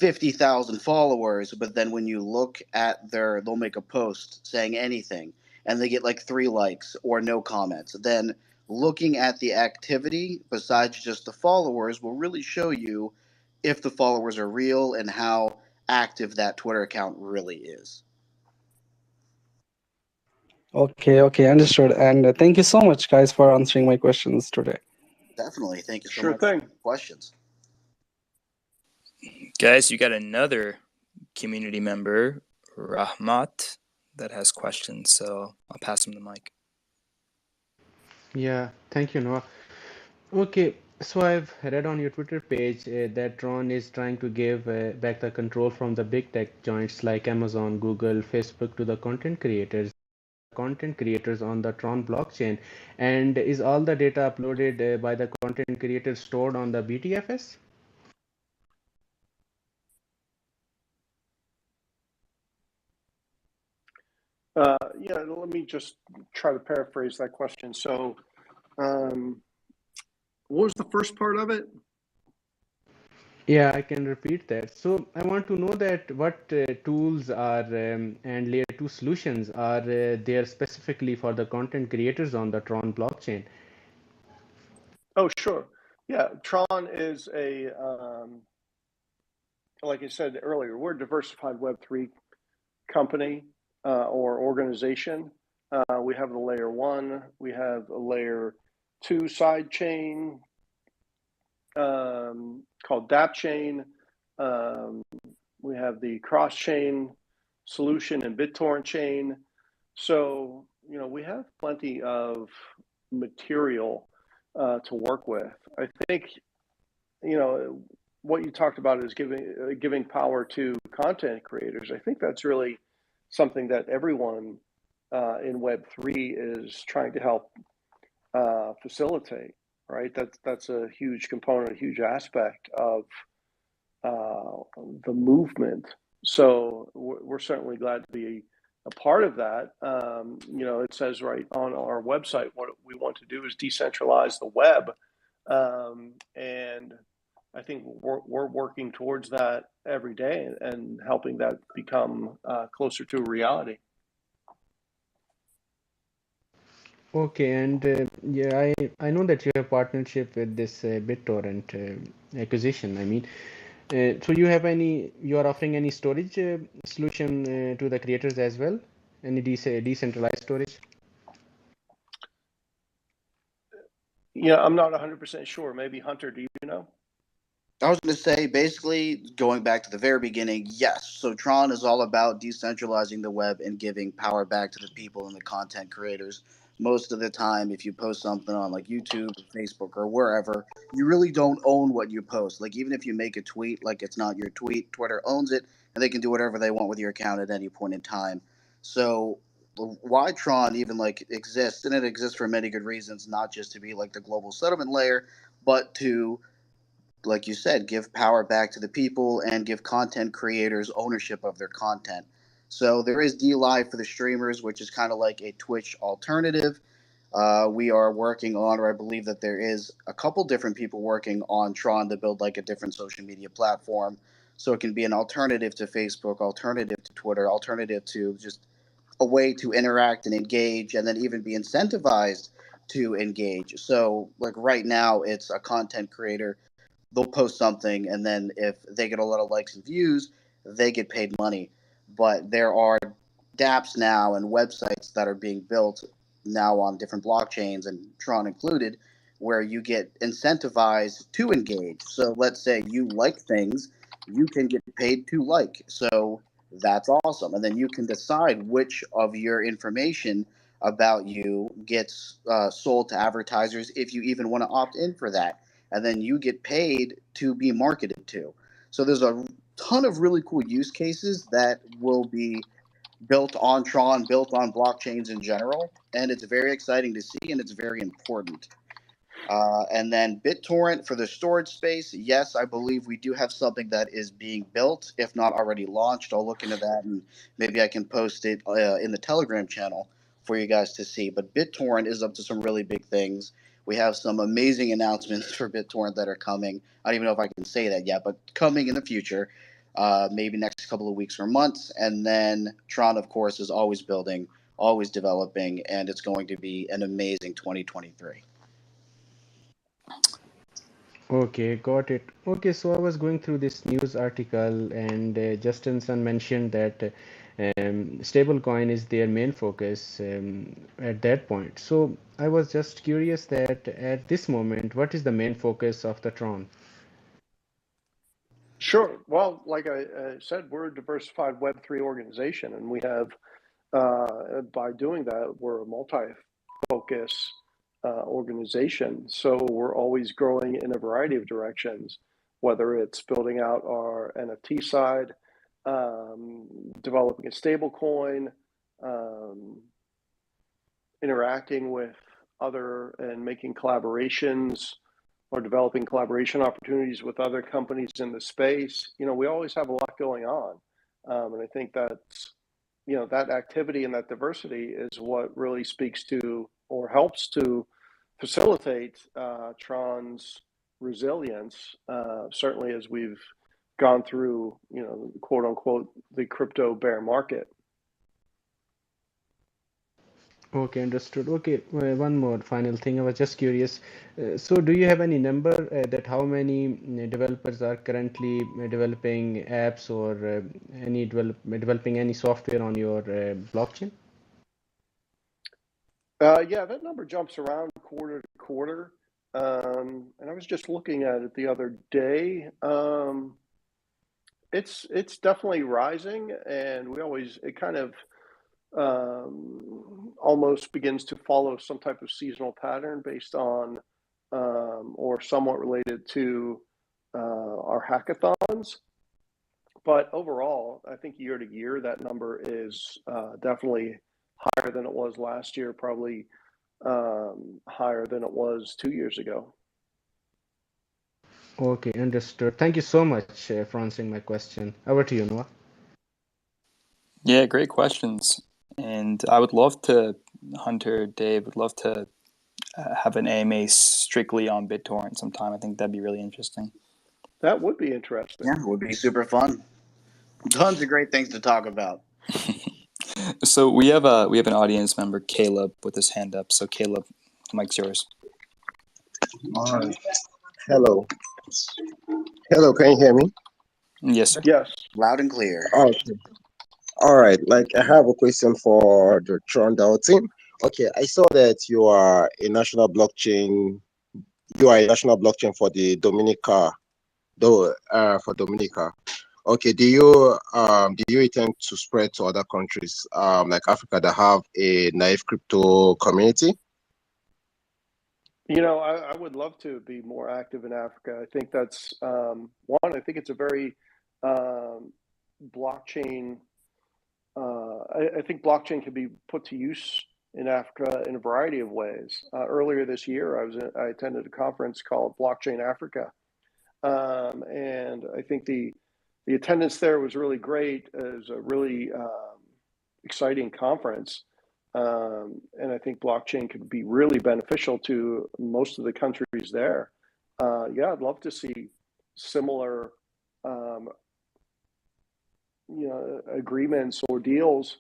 50,000 followers, but then when you look at they'll make a post saying anything and they get like 3 likes or no comments. Then looking at the activity besides just the followers will really show you if the followers are real and how active that Twitter account really is. Okay, understood. And thank you so much, guys, for answering my questions today. Definitely. Thank you so Sure much for thing. the questions. Guys, you got another community member, Rahmat, that has questions. So I'll pass him the mic. Yeah, thank you, Noah. Okay, so I've read on your Twitter page that Tron is trying to give back the control from the big tech giants like Amazon, Google, Facebook to the content creators on the Tron blockchain. And is all the data uploaded by the content creators stored on the BTFS? Yeah, let me just try to paraphrase that question. So, what was the first part of it? Yeah, I can repeat that. So I want to know that what tools are and layer 2 solutions are there specifically for the content creators on the Tron blockchain. Oh, sure. Yeah, Tron is like I said earlier, we're a diversified Web3 company or organization. We have the layer 1, we have a layer 2 side chain called DApp chain. We have the cross chain solution and BitTorrent chain. So, we have plenty of material to work with. I think, what you talked about is giving power to content creators. I think that's really something that everyone in Web3 is trying to help facilitate, right? That's a huge component, a huge aspect of the movement. So we're certainly glad to be a part of that. It says right on our website what we want to do is decentralize the web, and I think we're working towards that every day and helping that become closer to reality. Okay, and yeah, I know that you have partnership with this BitTorrent acquisition. I mean, so you are offering any storage solution to the creators as well? Any decentralized storage? Yeah, I'm not 100% sure. Maybe Hunter, do you know? I was going to say, basically, going back to the very beginning, yes. So Tron is all about decentralizing the web and giving power back to the people and the content creators. most of the time, if you post something on like YouTube or Facebook or wherever, you really don't own what you post. Like even if you make a tweet, like it's not your tweet, Twitter owns it, and they can do whatever they want with your account at any point in time. So why Tron even like exists, and it exists for many good reasons, not just to be like the global settlement layer, but to, like you said, give power back to the people and give content creators ownership of their content. So there is D Live for the streamers, which is kind of like a Twitch alternative. We are working on, or I believe that there is a couple different people working on Tron to build like a different social media platform. So it can be an alternative to Facebook, alternative to Twitter, alternative to just a way to interact and engage, and then even be incentivized to engage. So like right now, it's a content creator, they'll post something, and then if they get a lot of likes and views, they get paid money. But there are dApps now and websites that are being built now on different blockchains, and Tron included, where you get incentivized to engage. So let's say you like things, you can get paid to like. So that's awesome. And then you can decide which of your information about you gets sold to advertisers if you even want to opt in for that, and then you get paid to be marketed to. So there's a ton of really cool use cases that will be built on Tron, built on blockchains in general, and it's very exciting to see, and it's very important. And then BitTorrent for the storage space. Yes, I believe we do have something that is being built, if not already launched. I'll look into that, and maybe I can post it in the Telegram channel for you guys to see. But BitTorrent is up to some really big things. We have some amazing announcements for BitTorrent that are coming. I don't even know if I can say that yet, but coming in the future, maybe next couple of weeks or months. And then Tron, of course, is always building, always developing, and it's going to be an amazing 2023. Okay, got it. Okay, so I was going through this news article, and Justinson mentioned that stablecoin is their main focus at that point. So I was just curious that at this moment, what is the main focus of the Tron? Sure. Well, like I said, we're a diversified Web3 organization, and we have, by doing that, we're a multi-focus organization. So we're always growing in a variety of directions, whether it's building out our NFT side, developing a stablecoin, interacting with other and making collaborations or developing collaboration opportunities with other companies in the space. We always have a lot going on. And I think that's, that activity and that diversity is what really speaks to or helps to facilitate Tron's resilience, certainly as we've gone through, quote unquote, the crypto bear market. Okay, understood. Okay, one more final thing. I was just curious. So, do you have any number that how many developers are currently developing apps or developing any software on your blockchain? Yeah, that number jumps around quarter to quarter. And I was just looking at it the other day. It's definitely rising, and it kind of almost begins to follow some type of seasonal pattern based on or somewhat related to our hackathons. But overall, I think year to year, that number is definitely higher than it was last year, probably higher than it was 2 years ago. Okay, understood. Thank you so much for answering my question. Over to you, Noah. Yeah, great questions. And I would love to, Hunter, Dave, would love to have an AMA strictly on BitTorrent sometime. I think that'd be really interesting. That would be interesting. Yeah, it would be super fun. Tons of great things to talk about. So we have an audience member, Caleb, with his hand up. So Caleb, the mic's yours. Hello. Hello, can you hear me? Yes, sir. Yes. Loud and clear. Okay. All right. Like, I have a question for the Tron DAO team. Okay, I saw that you are a national blockchain. You are a national blockchain for the Dominica, for Dominica. Okay, do you intend to spread to other countries like Africa that have a naive crypto community? I would love to be more active in Africa. I think that's one. I think it's a very blockchain. I think blockchain can be put to use in Africa in a variety of ways. Earlier this year, I attended a conference called Blockchain Africa, and I think the attendance there was really great. It was a really exciting conference, and I think blockchain could be really beneficial to most of the countries there. Yeah, I'd love to see similar, agreements or deals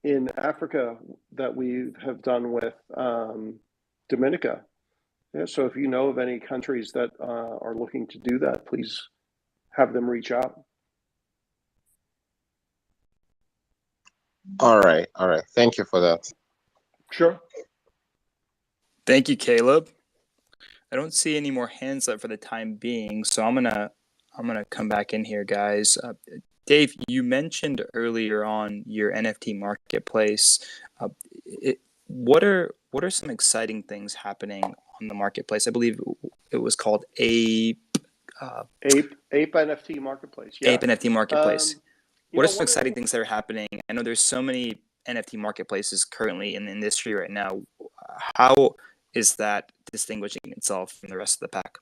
in Africa that we have done with Dominica. Yeah, so if you know of any countries that are looking to do that, please have them reach out. All right. Thank you for that. Sure. Thank you, Caleb. I don't see any more hands up for the time being, so I'm gonna come back in here, guys. Dave, you mentioned earlier on your NFT marketplace. What are some exciting things happening on the marketplace? I believe it was called Ape NFT Marketplace. Yeah. Ape NFT Marketplace. What are some one exciting things that are happening? I know there's so many NFT marketplaces currently in the industry right now. How is that distinguishing itself from the rest of the pack?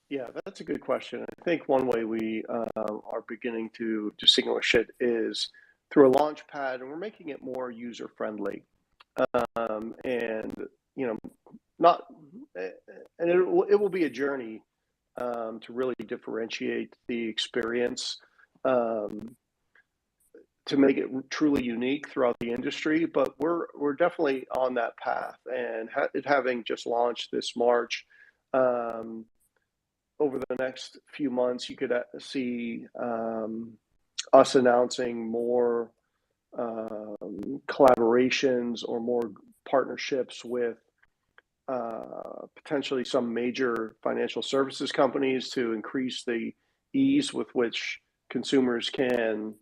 Yeah, that's a good question. I think one way we are beginning to distinguish it is through a launch pad, and we're making it more user friendly. And not, and it will be a journey to really differentiate the experience, to make it truly unique throughout the industry. But we're definitely on that path, and it having just launched this March. Over the next few months, you could see us announcing more collaborations or more partnerships with potentially some major financial services companies to increase the ease with which consumers can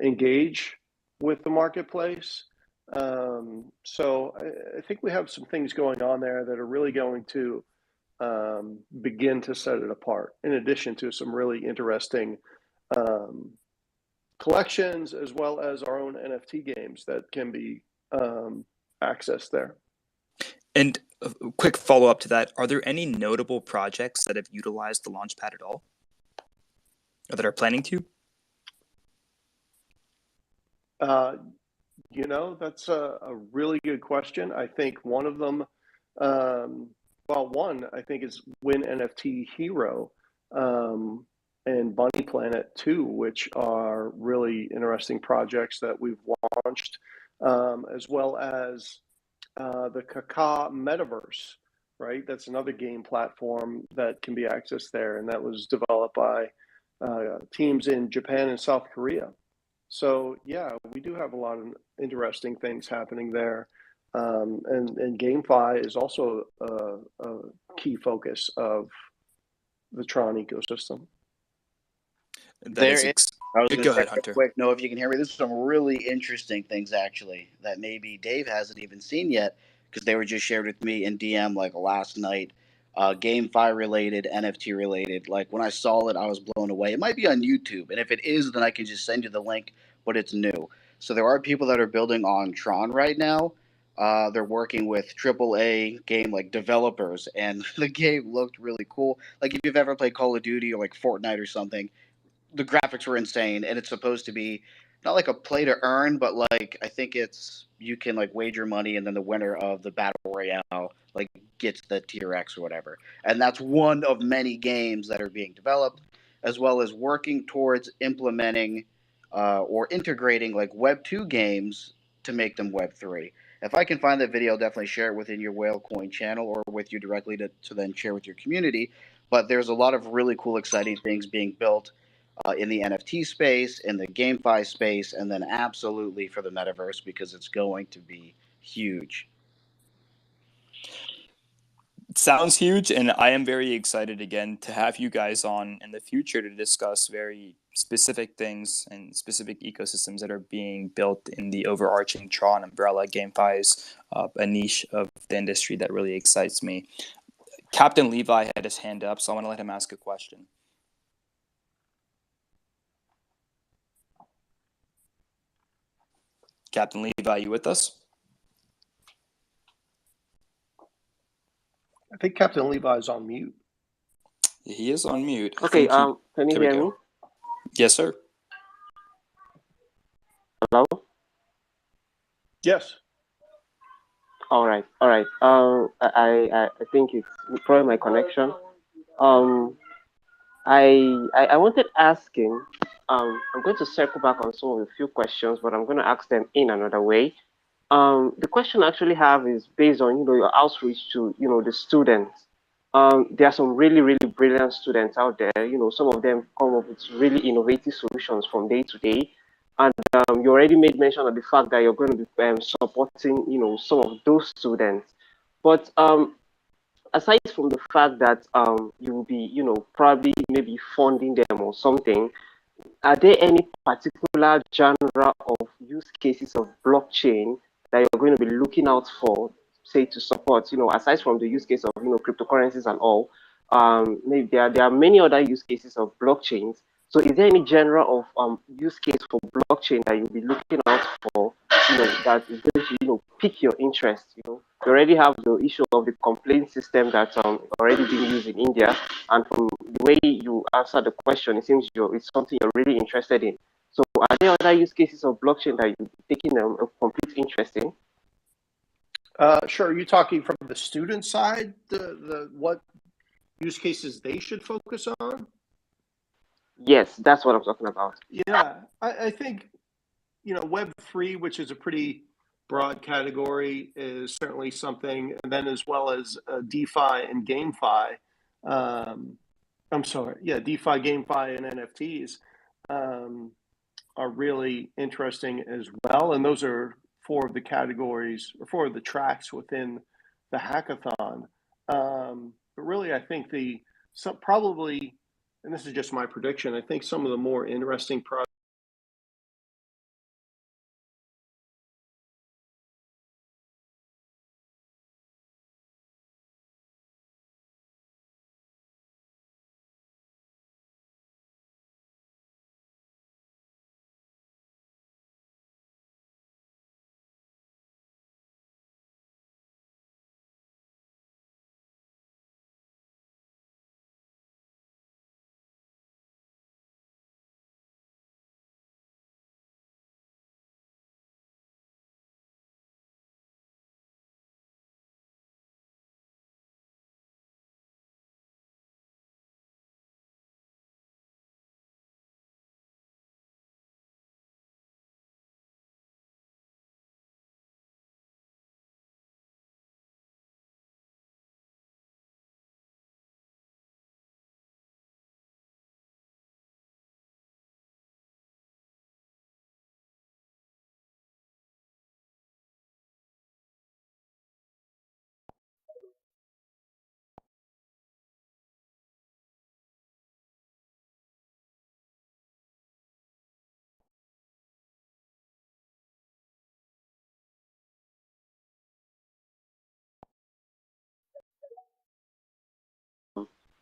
engage with the marketplace. So I think we have some things going on there that are really going to begin to set it apart, in addition to some really interesting collections, as well as our own NFT games that can be accessed there. And a quick follow-up to that, are there any notable projects that have utilized the Launchpad at all? Or that are planning to? That's a really good question. I think one of them, one I think is Win NFT Hero and Bunny Planet 2, which are really interesting projects that we've launched, as well as the Kaka Metaverse, right? That's another game platform that can be accessed there, and that was developed by teams in Japan and South Korea. So yeah, we do have a lot of interesting things happening there, and GameFi is also a key focus of the Tron ecosystem. Go ahead, Hunter. Quick, no, if you can hear me, there's some really interesting things actually that maybe Dave hasn't even seen yet, because they were just shared with me in DM like last night. GameFi related, NFT related. Like when I saw it, I was blown away. It might be on YouTube, and if it is, then I can just send you the link. But it's new, so there are people that are building on Tron right now. They're working with AAA game like developers, and the game looked really cool. Like if you've ever played Call of Duty or like Fortnite or something, the graphics were insane, and it's supposed to be not like a play to earn, but like I think it's you can like wager money, and then the winner of the battle royale like gets the tier X or whatever. And that's one of many games that are being developed, as well as working towards implementing or integrating like Web 2 games to make them Web 3. If I can find that video, I'll definitely share it within your Whalecoin channel or with you directly to then share with your community. But there's a lot of really cool, exciting things being built in the NFT space, in the GameFi space, and then absolutely for the metaverse, because it's going to be huge. It sounds huge, and I am very excited again to have you guys on in the future to discuss very specific things and specific ecosystems that are being built in the overarching Tron umbrella. GameFi is a niche of the industry that really excites me. Captain Levi had his hand up, so I want to let him ask a question. Captain Levi, are you with us? I think Captain Levi is on mute. He is on mute. Okay, can you hear me? Yes, sir. Hello? Yes. All right. I think it's probably my connection. I wanted asking, I'm going to circle back on some of the few questions, but I'm going to ask them in another way. The question I actually have is based on, your outreach to, the students. There are some really, really brilliant students out there. Some of them come up with really innovative solutions from day to day. And you already made mention of the fact that you're going to be supporting, some of those students. But aside from the fact that you will be, probably maybe funding them or something, are there any particular genre of use cases of blockchain that you're going to be looking out for, say, to support, aside from the use case of, cryptocurrencies and all, maybe there are many other use cases of blockchains. So is there any genre of use case for blockchain that you'll be looking out for, that is going to, pique your interest? You already have the issue of the complaint system that's already being used in India, and from the way you answer the question, it seems it's something you're really interested in. So are there other use cases of blockchain that you're taking a complete interest in? Sure. Are you talking from the student side, the what use cases they should focus on? Yes, that's what I'm talking about. Yeah, I think, Web3, which is a pretty broad category, is certainly something, and then as well as DeFi and GameFi. DeFi, GameFi, and NFTs are really interesting as well. And those are four of the categories, or four of the tracks within the hackathon. But really, I think probably, and this is just my prediction, I think some of the more interesting projects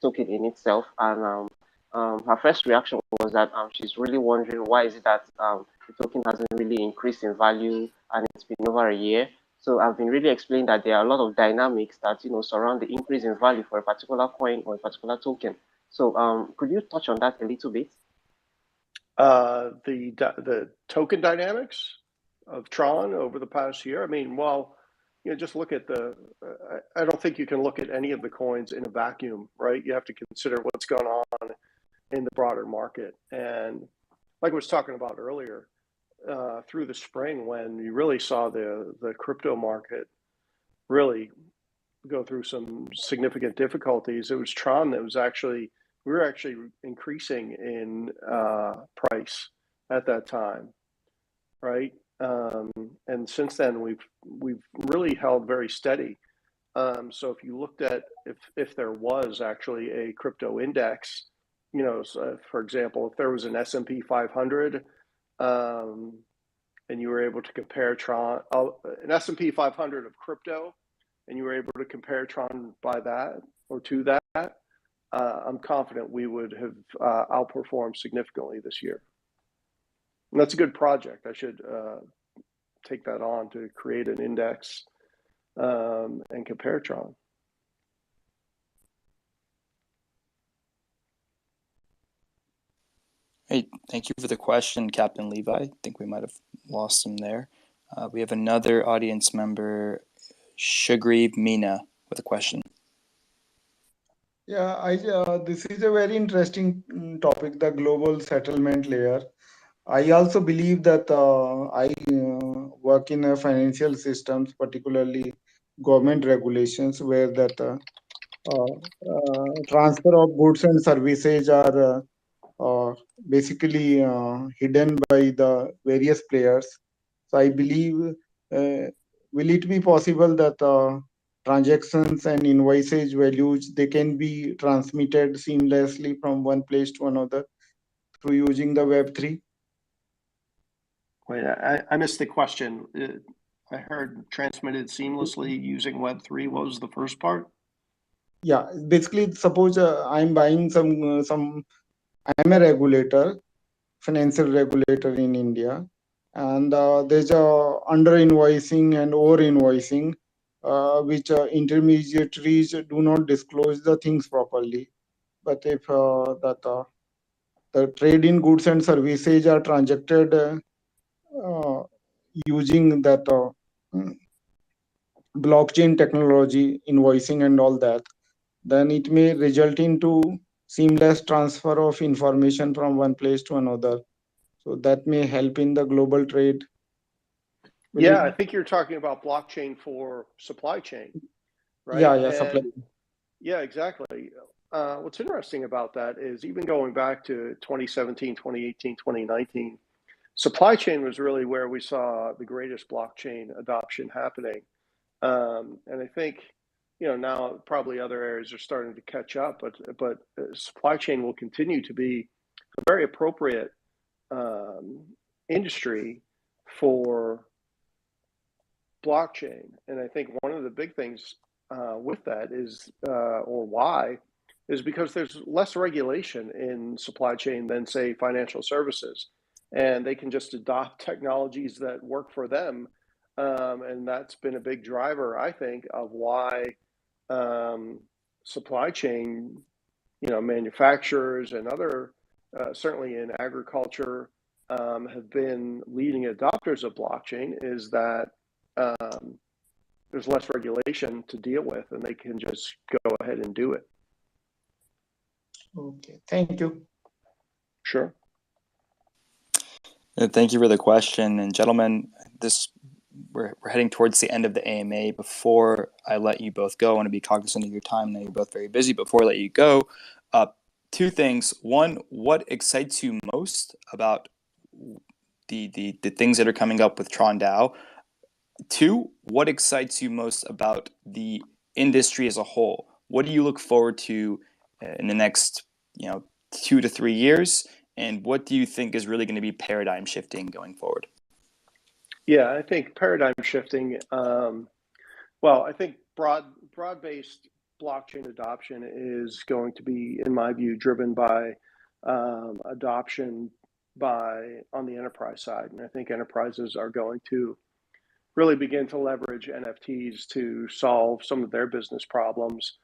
token in itself, and her first reaction was that she's really wondering why is it that the token hasn't really increased in value, and it's been over a year. So I've been really explaining that there are a lot of dynamics that surround the increase in value for a particular coin or a particular token. So could you touch on that a little bit? The token dynamics of Tron over the past year. I mean, just look at I don't think you can look at any of the coins in a vacuum, right? You have to consider what's going on in the broader market. And like I was talking about earlier, through the spring, when you really saw the crypto market really go through some significant difficulties, it was Tron that was we were actually increasing in price at that time, right? And since then, we've really held very steady. So if you looked at if there was actually a crypto index, so for example, if there was an S&P 500, and you were able to compare Tron, an S&P 500 of crypto, and you were able to compare Tron by that or to that, I'm confident we would have outperformed significantly this year. And that's a good project. I should take that on to create an index and compare Tron. Hey, thank you for the question, Captain Levi. I think we might have lost him there. We have another audience member, Shagreeb Meena, with a question. Yeah, this is a very interesting topic, the global settlement layer. I also believe that I work in financial systems, particularly government regulations, where that transfer of goods and services are basically hidden by the various players. So I believe, will it be possible that transactions and invoices values, they can be transmitted seamlessly from one place to another through using the Web3? Wait, I missed the question. I heard transmitted seamlessly using Web3. What was the first part? Yeah, basically, suppose I'm buying I'm a regulator, financial regulator in India, and there's a under invoicing and over invoicing, which intermediaries do not disclose the things properly. But if the trade in goods and services are transacted using that blockchain technology, invoicing and all that, then it may result into seamless transfer of information from one place to another. So that may help in the global trade. Yeah, I think you're talking about blockchain for supply chain, right? Yeah, supply. Yeah, exactly. What's interesting about that is even going back to 2017, 2018, 2019, supply chain was really where we saw the greatest blockchain adoption happening. And I think, now probably other areas are starting to catch up, but supply chain will continue to be a very appropriate industry for blockchain. And I think one of the big things with that is, or why, is because there's less regulation in supply chain than, say, financial services. And they can just adopt technologies that work for them. And that's been a big driver, I think, of why supply chain, manufacturers and other, certainly in agriculture, have been leading adopters of blockchain, is that there's less regulation to deal with, and they can just go ahead and do it. Okay, thank you. Sure. Thank you for the question. And gentlemen, we're heading towards the end of the AMA. Before I let you both go, I want to be cognizant of your time. I know you're both very busy. Before I let you go, two things. One, what excites you most about the things that are coming up with Tron DAO? Two, what excites you most about the industry as a whole? What do you look forward to in the next 2 to 3 years? And what do you think is really going to be paradigm shifting going forward? Yeah, I think paradigm shifting. I think broad-based blockchain adoption is going to be, in my view, driven by adoption on the enterprise side. And I think enterprises are going to really begin to leverage NFTs to solve some of their business problems,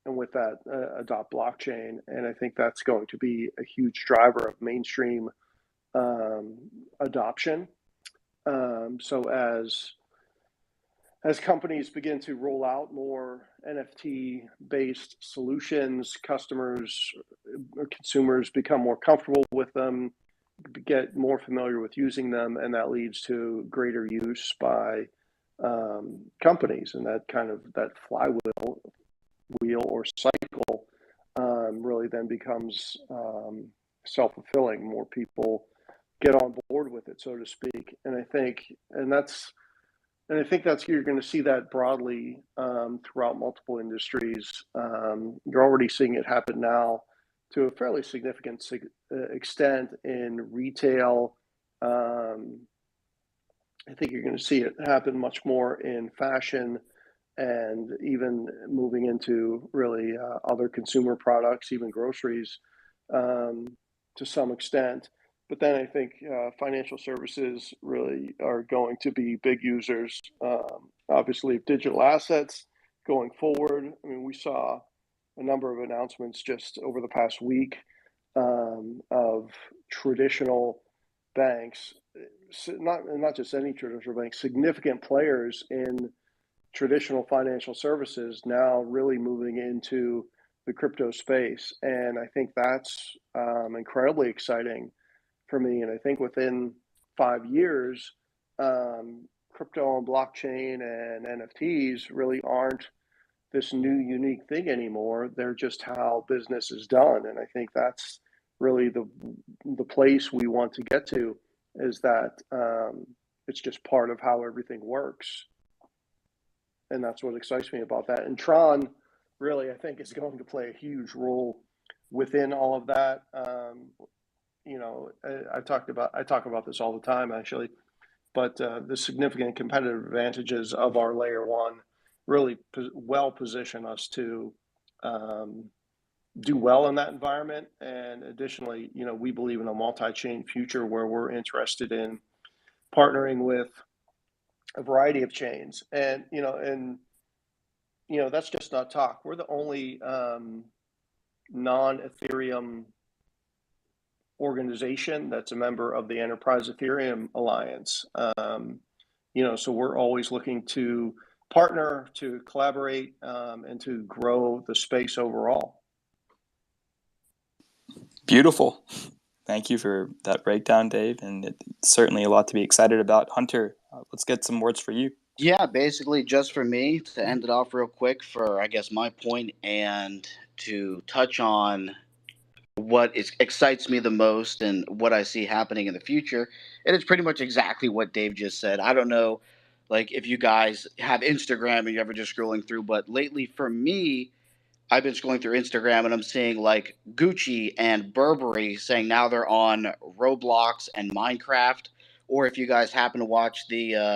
and with that, adopt blockchain. And I think that's going to be a huge driver of mainstream adoption. So as companies begin to roll out more NFT-based solutions, customers or consumers become more comfortable with them, get more familiar with using them, and that leads to greater use by companies, and that flywheel or cycle really then becomes self-fulfilling. More people get on board with it, so to speak, and I think, and that's And I think you're going to see that broadly throughout multiple industries. You're already seeing it happen now to a fairly significant extent in retail. I think you're going to see it happen much more in fashion and even moving into really other consumer products, even groceries to some extent. But then I think financial services really are going to be big users, obviously, of digital assets going forward. I mean, we saw a number of announcements just over the past week of traditional banks, not just any traditional banks, significant players in traditional financial services now really moving into the crypto space. And I think that's incredibly exciting for me. And I think within 5 years, crypto and blockchain and NFTs really aren't this new unique thing anymore. They're just how business is done. And I think that's really the place we want to get to, is that it's just part of how everything works. And that's what excites me about that. And Tron really, I think, is going to play a huge role within all of that. You know, I talk about this all the time, actually, but the significant competitive advantages of our layer one really well position us to do well in that environment. And additionally, you know, we believe in a multi-chain future where we're interested in partnering with a variety of chains. And that's just not talk. We're the only non-Ethereum organization that's a member of the Enterprise Ethereum Alliance. So we're always looking to partner, to collaborate, and to grow the space overall. Beautiful. Thank you for that breakdown, Dave. And it's certainly a lot to be excited about. Hunter, let's get some words for you. Yeah, basically just for me to end it off real quick for, I guess, my point and to touch on what excites me the most and what I see happening in the future. And it's pretty much exactly what Dave just said. I don't know, like, if you guys have Instagram and you're ever just scrolling through, but lately for me, I've been scrolling through Instagram and I'm seeing like Gucci and Burberry saying now they're on Roblox and Minecraft. Or if you guys happen to watch the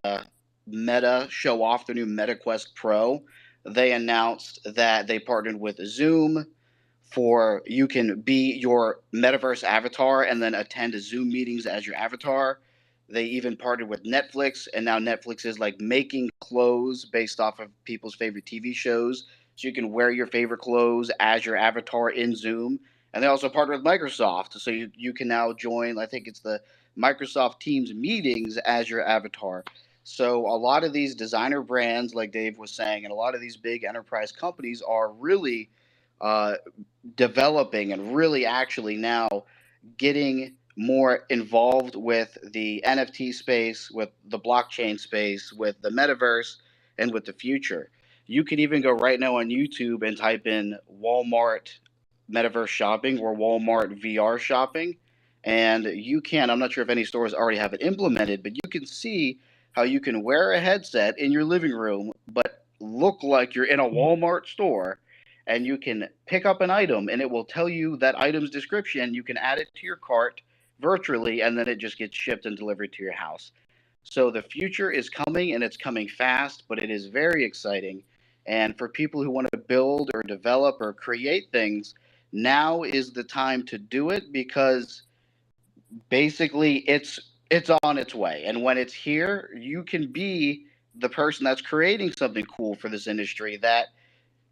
Meta show off their new Meta Quest Pro, they announced that they partnered with Zoom for you can be your metaverse avatar and then attend Zoom meetings as your avatar. They even partnered with Netflix, and now Netflix is like making clothes based off of people's favorite TV shows. So you can wear your favorite clothes as your avatar in Zoom. And they also partnered with Microsoft. So you can now join, I think it's the Microsoft Teams meetings as your avatar. So a lot of these designer brands, like Dave was saying, and a lot of these big enterprise companies are really developing and really actually now getting more involved with the NFT space, with the blockchain space, with the metaverse, and with the future. You can even go right now on YouTube and type in Walmart metaverse shopping or Walmart VR shopping. And you can, I'm not sure if any stores already have it implemented, but you can see how you can wear a headset in your living room, but look like you're in a Walmart store, and you can pick up an item and it will tell you that item's description. You can add it to your cart virtually, and then it just gets shipped and delivered to your house. So the future is coming, and it's coming fast, but it is very exciting. And for people who want to build or develop or create things, now is the time to do it, because basically it's on its way. And when it's here, you can be the person that's creating something cool for this industry that,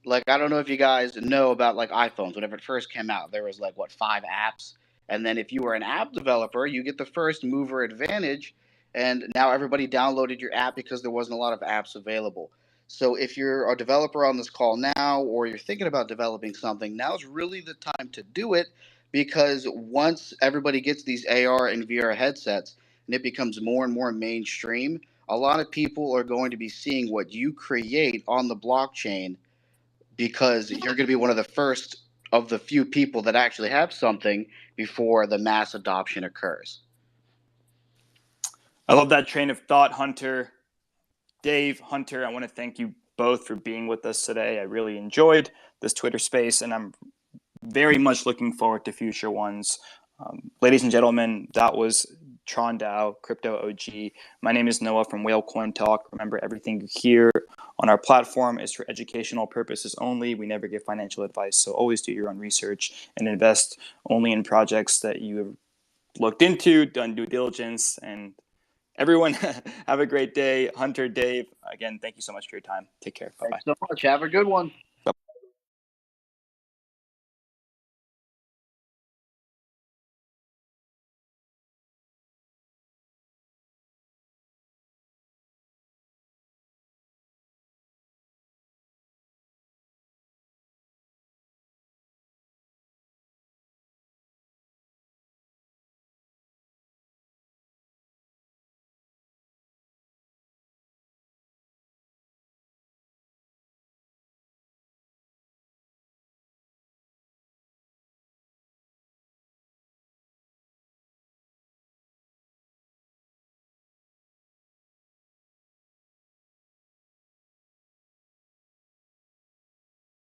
like, I don't know if you guys know about like iPhones. Whenever it first came out, there was like 5 apps, and then if you were an app developer, you get the first mover advantage, and now everybody downloaded your app because there wasn't a lot of apps available. So if you're a developer on this call now, or you're thinking about developing something, now's really the time to do it, because once everybody gets these AR and VR headsets and it becomes more and more mainstream, a lot of people are going to be seeing what you create on the blockchain, because you're going to be one of the first of the few people that actually have something before the mass adoption occurs. I love that train of thought, Hunter. Dave, Hunter, I want to thank you both for being with us today. I really enjoyed this Twitter space, and I'm very much looking forward to future ones. Ladies and gentlemen, that was Tron DAO, Crypto OG. My name is Noah from Whale Coin Talk. Remember, everything you hear on our platform is for educational purposes only. We never give financial advice, so always do your own research and invest only in projects that you have looked into, done due diligence, and everyone have a great day. Hunter, Dave, again, thank you so much for your time. Take care. Bye-bye. Thanks so much. Have a good one.